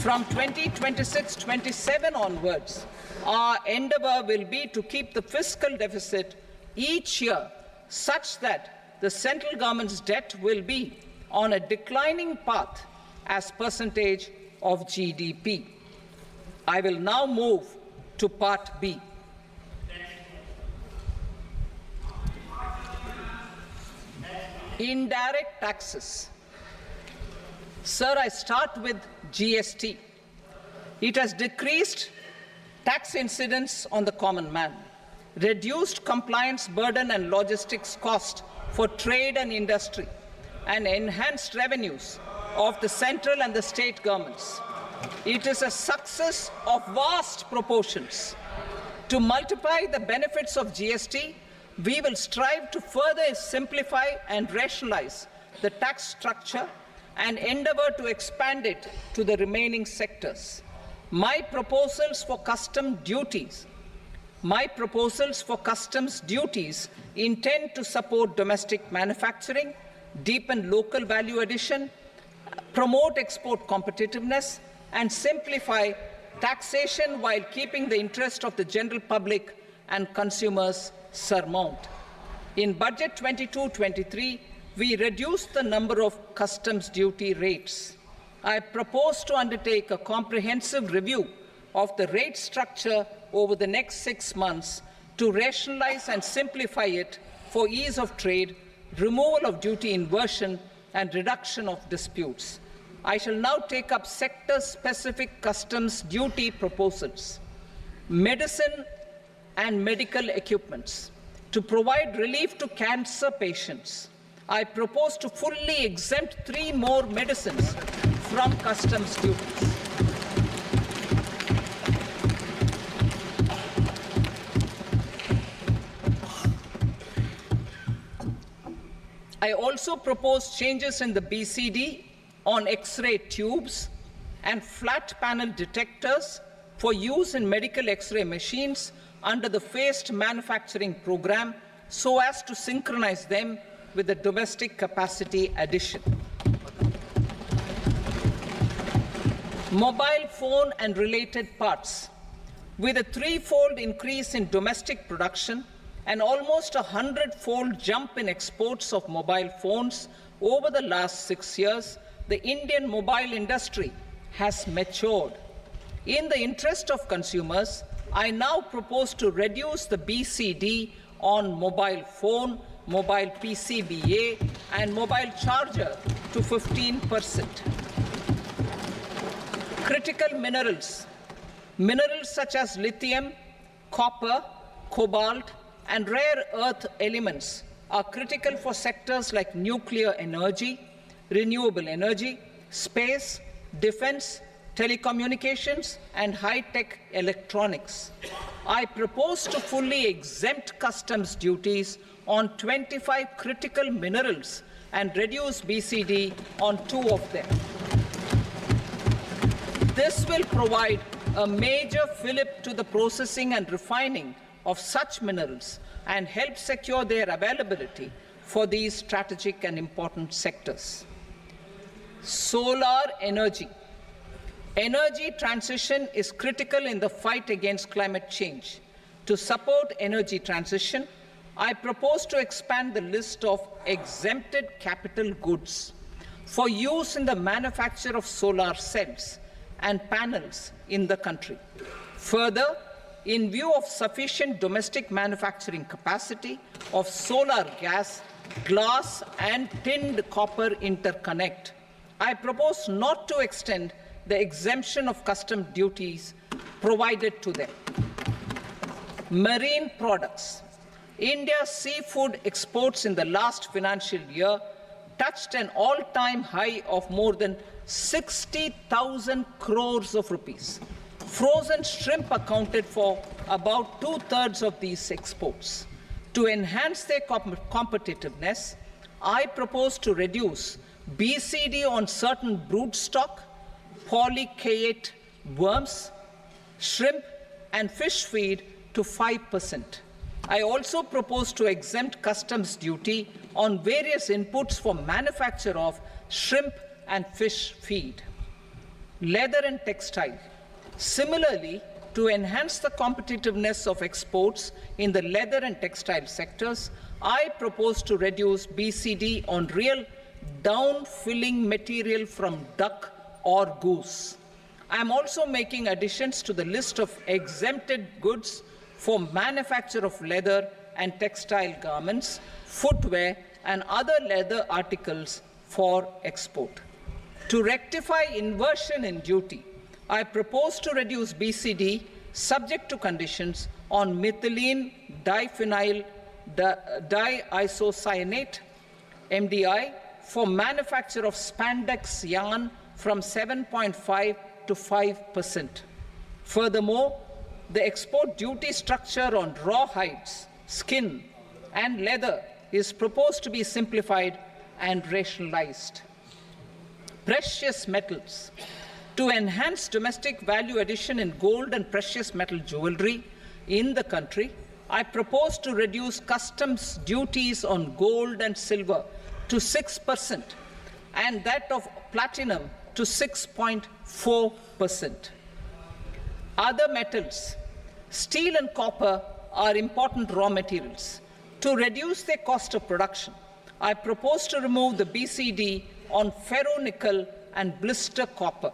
From 2026-27 onwards, our endeavour will be to keep the fiscal deficit each year such that the central government's debt will be on a declining path as percentage of GDP. I will now move to Part B. Indirect taxes. Sir, I start with GST. It has decreased tax incidence on the common man, reduced compliance burden and logistics cost for trade and industry, and enhanced revenues of the central and the state governments. It is a success of vast proportions. To multiply the benefits of GST, we will strive to further simplify and rationalize the tax structure and endeavour to expand it to the remaining sectors. My proposals for customs duties intend to support domestic manufacturing, deepen local value addition, promote export competitiveness, and simplify taxation while keeping the interest of the general public and consumers surmount. In Budget 22-23, we reduced the number of customs duty rates. I propose to undertake a comprehensive review of the rate structure over the next 6 months to rationalize and simplify it for ease of trade, removal of duty inversion, and reduction of disputes. I shall now take up sector-specific customs duty proposals. Medicine and medical equipments. To provide relief to cancer patients, I propose to fully exempt 3 more medicines from customs duties. I also propose changes in the BCD on X-ray tubes and flat panel detectors for use in medical X-ray machines under the phased manufacturing program so as to synchronize them with the domestic capacity addition. Mobile phone and related parts. With a 3-fold increase in domestic production and almost a 100-fold jump in exports of mobile phones over the last 6 years, the Indian mobile industry has matured. In the interest of consumers, I now propose to reduce the BCD on mobile phone, mobile PCBA, and mobile charger to 15%. Critical minerals. Minerals such as lithium, copper, cobalt, and rare earth elements are critical for sectors like nuclear energy, renewable energy, space, defense, telecommunications, and high-tech electronics. I propose to fully exempt customs duties on 25 critical minerals and reduce BCD on 2 of them. This will provide a major fillip to the processing and refining of such minerals and help secure their availability for these strategic and important sectors. Solar energy. Energy transition is critical in the fight against climate change. To support energy transition, I propose to expand the list of exempted capital goods for use in the manufacture of solar cells and panels in the country. Further, in view of sufficient domestic manufacturing capacity of solar gas, glass and tinned copper interconnect, I propose not to extend the exemption of custom duties provided to them. Marine products. India's seafood exports in the last financial year touched an all-time high of more than 60,000 crores of rupees. Frozen shrimp accounted for about 2/3 of these exports. To enhance their competitiveness, I propose to reduce BCD on certain broodstock, polychaete worms, shrimp and fish feed to 5%. I also propose to exempt customs duty on various inputs for manufacture of shrimp and fish feed. Leather and textile. Similarly, to enhance the competitiveness of exports in the leather and textile sectors, I propose to reduce BCD on real down-filling material from duck or goose. I am also making additions to the list of exempted goods for manufacture of leather and textile garments, footwear, and other leather articles for export. To rectify inversion in duty, I propose to reduce BCD subject to conditions on methylene diphenyl diisocyanate (MDI) for manufacture of spandex yarn from 7.5 to 5%. Furthermore, the export duty structure on raw hides, skin, and leather is proposed to be simplified and rationalized. Precious metals. To enhance domestic value addition in gold and precious metal jewelry in the country, I propose to reduce customs duties on gold and silver to 6% and that of platinum to 6.4%. Other metals. Steel and copper are important raw materials. To reduce their cost of production, I propose to remove the BCD on ferronickel and blister copper.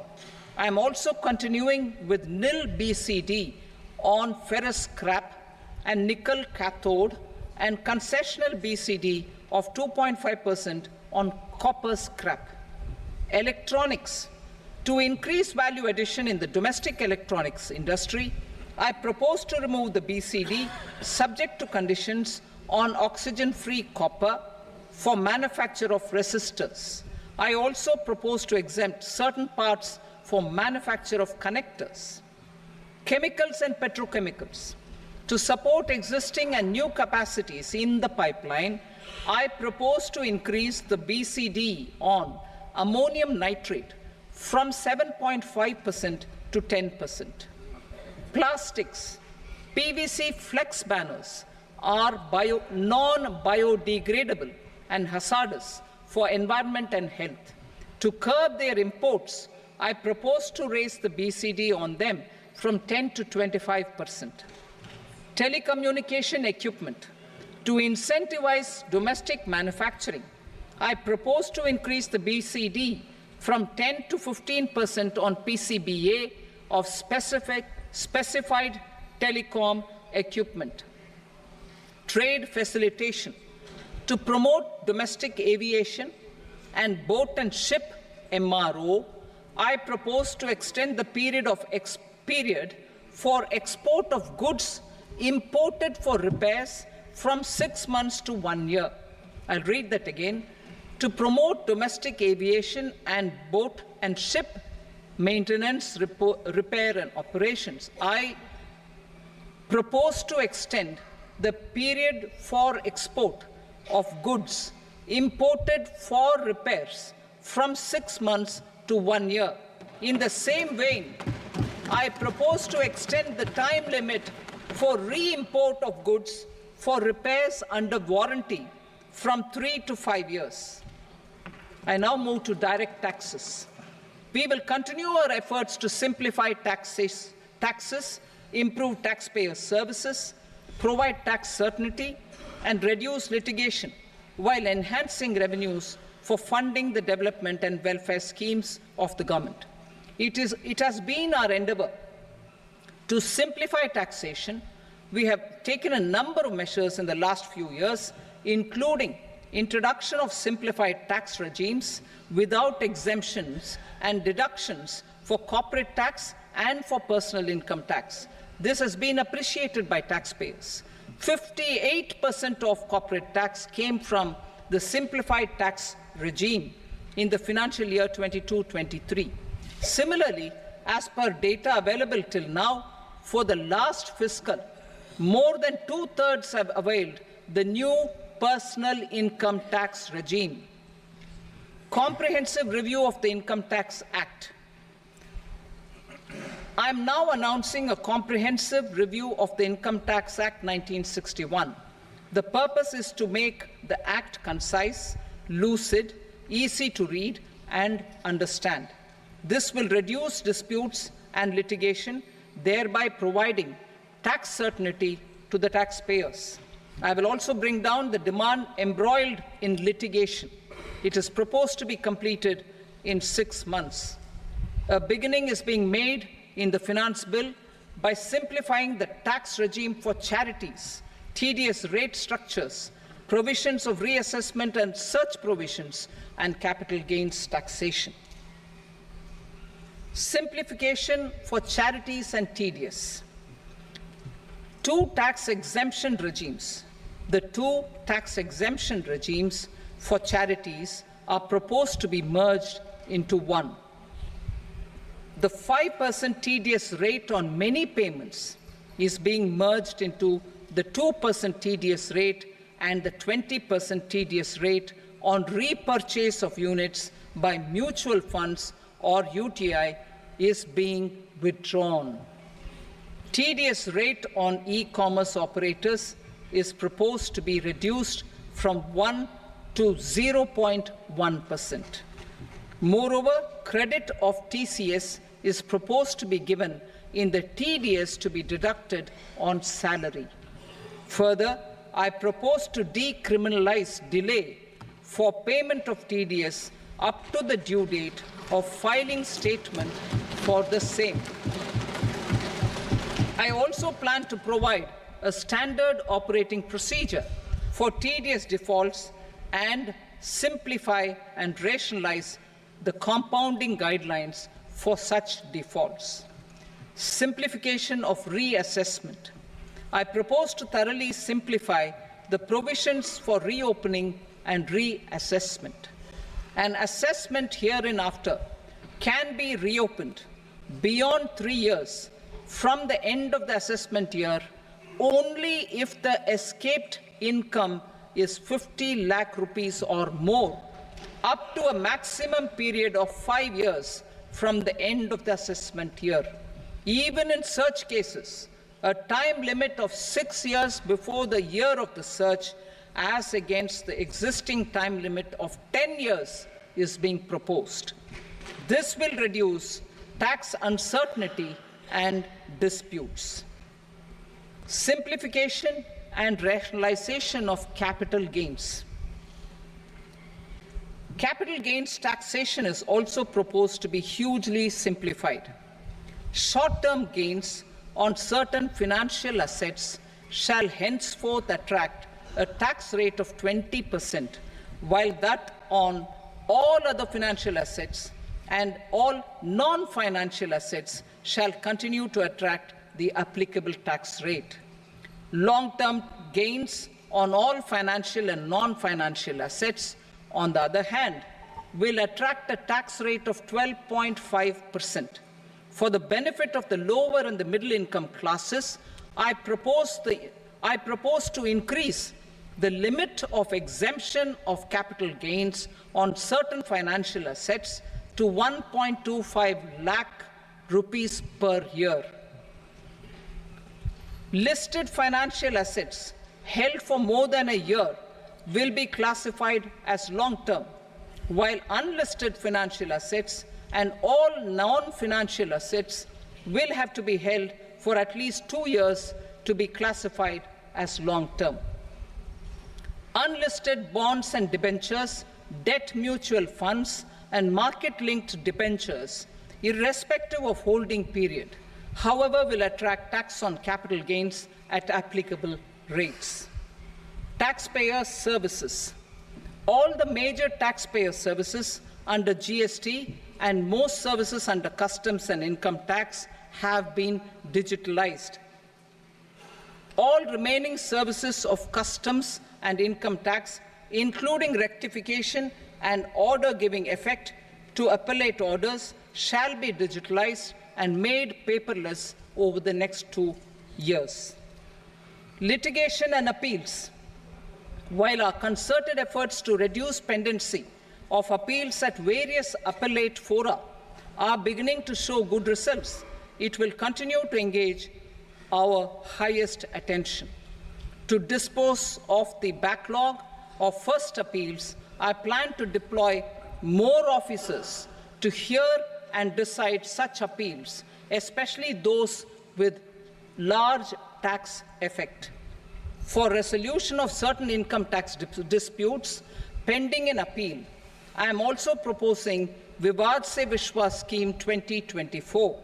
I am also continuing with nil BCD on ferrous scrap and nickel cathode and concessional BCD of 2.5% on copper scrap. Electronics. To increase value addition in the domestic electronics industry, I propose to remove the BCD subject to conditions on oxygen-free copper for manufacture of resistors. I also propose to exempt certain parts for manufacture of connectors. Chemicals and petrochemicals. To support existing and new capacities in the pipeline, I propose to increase the BCD on ammonium nitrate from 7.5% to 10%. Plastics. PVC flex banners are non-biodegradable and hazardous for environment and health. To curb their imports, I propose to raise the BCD on them from 10 to 25%. Telecommunication equipment. To incentivize domestic manufacturing, I propose to increase the BCD from 10 to 15% on PCBA of specified telecom equipment. Trade facilitation. To promote domestic aviation and boat and ship MRO, I propose to extend the period for export of goods imported for repairs from 6 months to 1 year. I'll read that again. To promote domestic aviation and boat and ship maintenance, repair and operations, I propose to extend the period for export of goods imported for repairs from 6 months to 1 year. In the same vein, I propose to extend the time limit for re-import of goods for repairs under warranty from 3 to 5 years. I now move to direct taxes. We will continue our efforts to simplify taxes, improve taxpayer services, provide tax certainty, and reduce litigation while enhancing revenues for funding the development and welfare schemes of the government. It has been our endeavour to simplify taxation. We have taken a number of measures in the last few years, including introduction of simplified tax regimes without exemptions and deductions for corporate tax and for personal income tax. This has been appreciated by taxpayers. 58% of corporate tax came from the simplified tax regime in the financial year 22-23. Similarly, as per data available till now, for the last fiscal, more than 2/3 have availed the new personal income tax regime. Comprehensive review of the Income Tax Act. I am now announcing a comprehensive review of the Income Tax Act 1961. The purpose is to make the Act concise, lucid, easy to read and understand. This will reduce disputes and litigation, thereby providing tax certainty to the taxpayers. I will also bring down the demand embroiled in litigation. It is proposed to be completed in 6 months. A beginning is being made in the Finance Bill by simplifying the tax regime for charities, TDS rate structures, provisions of reassessment and such provisions, and capital gains taxation. Simplification for charities and TDS. Two tax exemption regimes. The two tax exemption regimes for charities are proposed to be merged into one. The 5% TDS rate on many payments is being merged into the 2% TDS rate, and the 20% TDS rate on repurchase of units by mutual funds or UTI is being withdrawn. TDS rate on e-commerce operators is proposed to be reduced from 1 to 0.1%. Moreover, credit of TCS is proposed to be given in the TDS to be deducted on salary. Further, I propose to decriminalize delay for payment of TDS up to the due date of filing statement for the same. I also plan to provide a standard operating procedure for TDS defaults and simplify and rationalize the compounding guidelines for such defaults. Simplification of reassessment. I propose to thoroughly simplify the provisions for reopening and reassessment. An assessment hereinafter can be reopened beyond 3 years from the end of the assessment year only if the escaped income is 50 lakh rupees or more, up to a maximum period of 5 years from the end of the assessment year. Even in such cases, a time limit of 6 years before the year of the search, as against the existing time limit of 10 years, is being proposed. This will reduce tax uncertainty and disputes. Simplification and rationalization of capital gains. Capital gains taxation is also proposed to be hugely simplified. Short-term gains on certain financial assets shall henceforth attract a tax rate of 20%, while that on all other financial assets and all non-financial assets shall continue to attract the applicable tax rate. Long-term gains on all financial and non-financial assets, on the other hand, will attract a tax rate of 12.5%. For the benefit of the lower and the middle income classes, I propose to increase the limit of exemption of capital gains on certain financial assets to 1.25 lakh rupees per year. Listed financial assets held for more than a year will be classified as long-term, while unlisted financial assets and all non-financial assets will have to be held for at least 2 years to be classified as long-term. Unlisted bonds and debentures, debt mutual funds, and market-linked debentures, irrespective of holding period, however, will attract tax on capital gains at applicable rates. Taxpayer services. All the major taxpayer services under GST and most services under customs and income tax have been digitalized. All remaining services of customs and income tax, including rectification and order giving effect to appellate orders, shall be digitalized and made paperless over the next 2 years. Litigation and appeals. While our concerted efforts to reduce pendency of appeals at various appellate fora are beginning to show good results, it will continue to engage our highest attention. To dispose of the backlog of first appeals, I plan to deploy more officers to hear and decide such appeals, especially those with large tax effect. For resolution of certain income tax disputes pending in appeal, I am also proposing Vivad Se Vishwas Scheme 2024.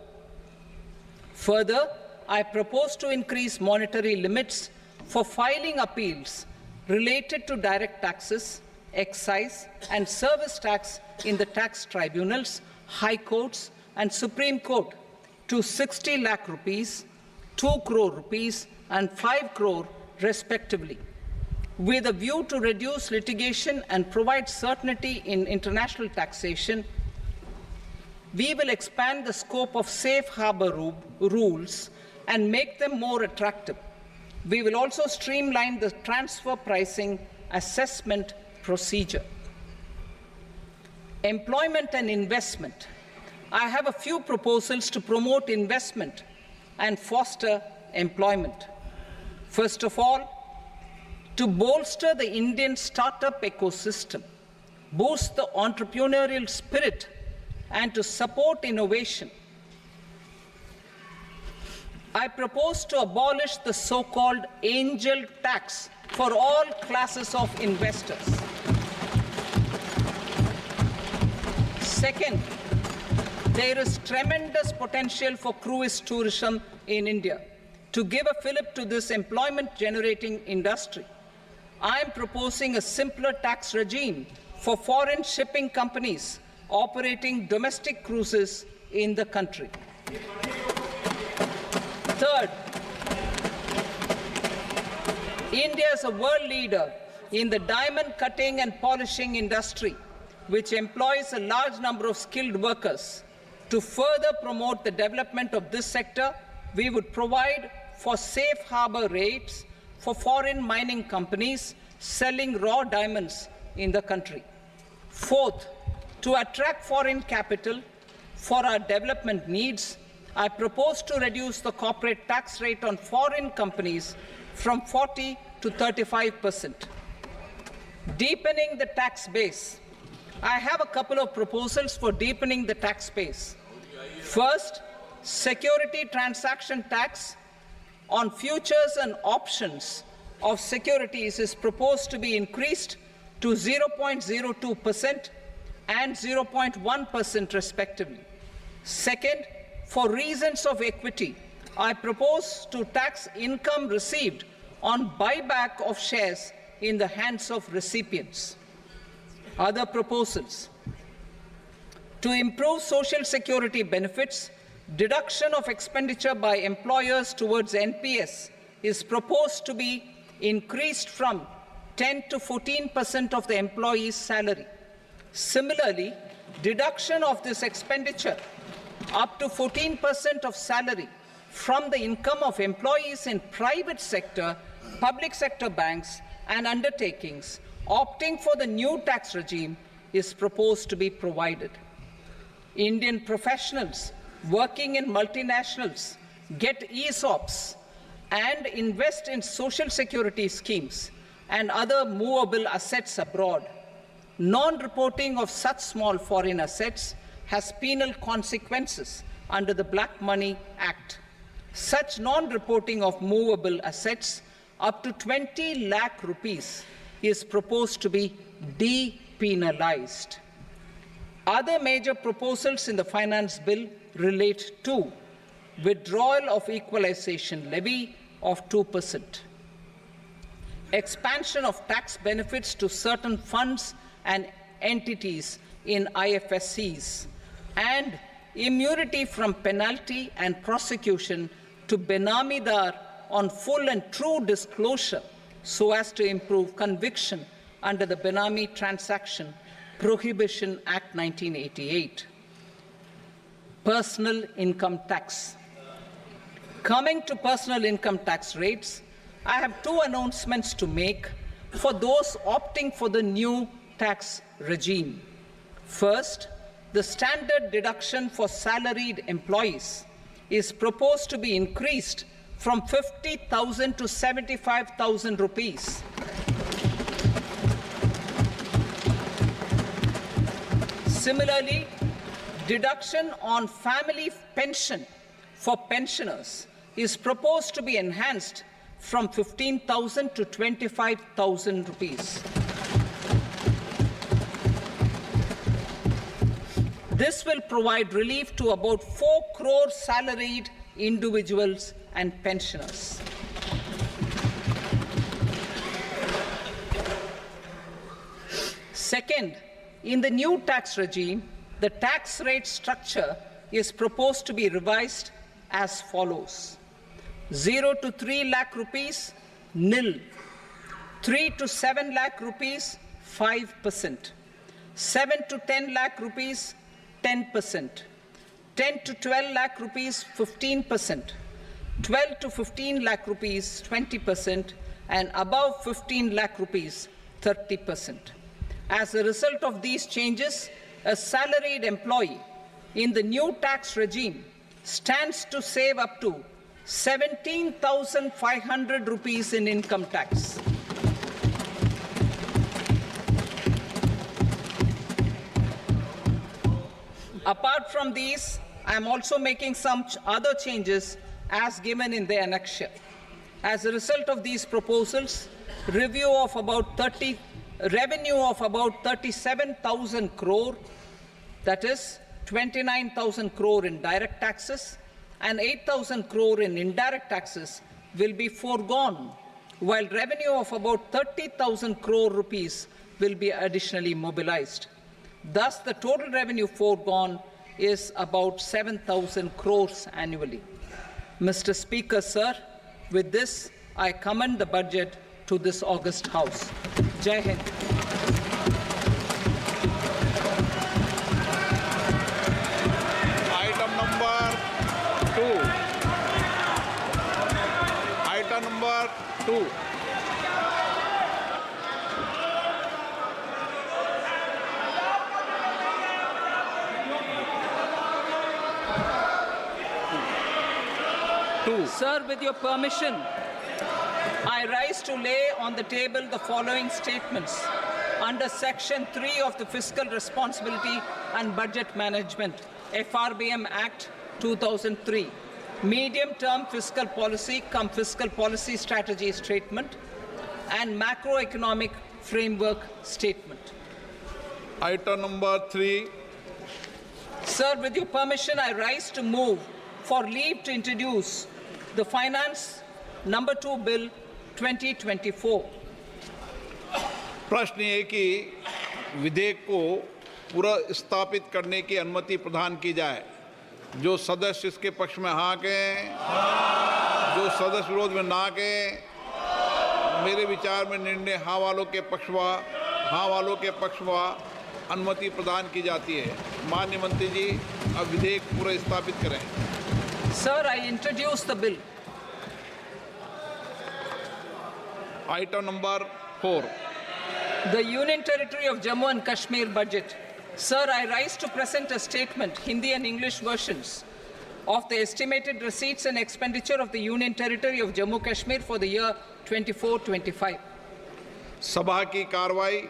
Further, I propose to increase monetary limits for filing appeals related to direct taxes, excise, and service tax in the tax tribunals, high courts, and Supreme Court to 60 lakh rupees, 2 crore rupees, and 5 crore respectively, with a view to reduce litigation and provide certainty in international taxation. We will expand the scope of safe harbor rules and make them more attractive. We will also streamline the transfer pricing assessment procedure. Employment and investment. I have a few proposals to promote investment and foster employment. First of all, to bolster the Indian startup ecosystem, boost the entrepreneurial spirit, and to support innovation, I propose to abolish the so-called angel tax for all classes of investors. Second, there is tremendous potential for cruise tourism in India. To give a fillip to this employment-generating industry, I am proposing a simpler tax regime for foreign shipping companies operating domestic cruises in the country. Third, India is a world leader in the diamond cutting and polishing industry, which employs a large number of skilled workers. To further promote the development of this sector, we would provide for safe harbor rates for foreign mining companies selling raw diamonds in the country. Fourth, to attract foreign capital for our development needs, I propose to reduce the corporate tax rate on foreign companies from 40 to 35%. Deepening the tax base. I have a couple of proposals for deepening the tax base. First, security transaction tax on futures and options of securities is proposed to be increased to 0.02% and 0.1% respectively. Second, for reasons of equity, I propose to tax income received on buyback of shares in the hands of recipients. Other proposals. To improve social security benefits, deduction of expenditure by employers towards NPS is proposed to be increased from 10 to 14% of the employee's salary. Similarly, deduction of this expenditure up to 14% of salary from the income of employees in private sector, public sector banks and undertakings opting for the new tax regime is proposed to be provided. Indian professionals working in multinationals get ESOPs and invest in social security schemes and other movable assets abroad. Non-reporting of such small foreign assets has penal consequences under the Black Money Act. Such non-reporting of movable assets up to 20 lakh rupees is proposed to be depenalized. Other major proposals in the finance bill relate to withdrawal of equalization levy of 2%, expansion of tax benefits to certain funds and entities in IFSCs, and immunity from penalty and prosecution to Benamidar on full and true disclosure so as to improve conviction under the Benami Transaction Prohibition Act 1988. Personal income tax. Coming to personal income tax rates, I have two announcements to make for those opting for the new tax regime. First, the standard deduction for salaried employees is proposed to be increased from 50,000 to 75,000 rupees. Similarly, deduction on family pension for pensioners is proposed to be enhanced from 15,000 to 25,000 rupees. This will provide relief to about 4 crore salaried individuals and pensioners. Second, in the new tax regime, the tax rate structure is proposed to be revised as follows: 0 to 3 lakh rupees, nil; 3 to 7 lakh rupees, 5%; 7 to 10 lakh rupees, 10%; 10 to 12 lakh rupees, 15%; 12 to 15 lakh rupees, 20%; and above 15 lakh rupees, 30%. As a result of these changes, a salaried employee in the new tax regime stands to save up to 17,500 rupees in income tax. Apart from these, I am also making some other changes as given in the annexure. As a result of these proposals, revenue of about 37,000 crore, that is 29,000 crore in direct taxes and 8,000 crore in indirect taxes, will be foregone, while revenue of about 30,000 crore rupees will be additionally mobilized. Thus, the total revenue foregone is about 7,000 crores annually. Mr. Speaker, sir, with this, I commend the budget to this august House. Jai Hind. Item number 2. Item number 2. Sir, with your permission, I rise to lay on the table the following statements under Section 3 of the Fiscal Responsibility and Budget Management, FRBM Act 2003, Medium-Term Fiscal Policy cum Fiscal Policy Strategy Statement, and Macroeconomic Framework Statement. Item number 3. Sir, with your permission, I rise to move for leave to introduce the Finance Number 2 Bill 2024. प्रश्न ये कि विधेयक को पुनर्स्थापित करने की अनुमति प्रदान की जाए। जो सदस्य इसके पक्ष में हाँ कहें, जो सदस्य विरोध में ना कहें। मेरे विचार में निर्णय हाँ वालों के पक्ष में अनुमति प्रदान की जाती है। माननीय मंत्री जी, अब विधेयक पुनर्स्थापित करें। Sir, I introduce the bill. Item number 4. The Union Territory of Jammu and Kashmir budget. Sir, I rise to present a statement, Hindi and English versions, of the estimated receipts and expenditure of the Union Territory of Jammu and Kashmir for the year 24-25. सभा की कार्रवाई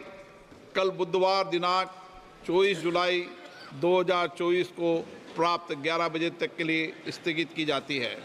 कल बुधवार दिनांक 24 जुलाई 2024 को प्राप्त 11 बजे तक के लिए स्थगित की जाती है।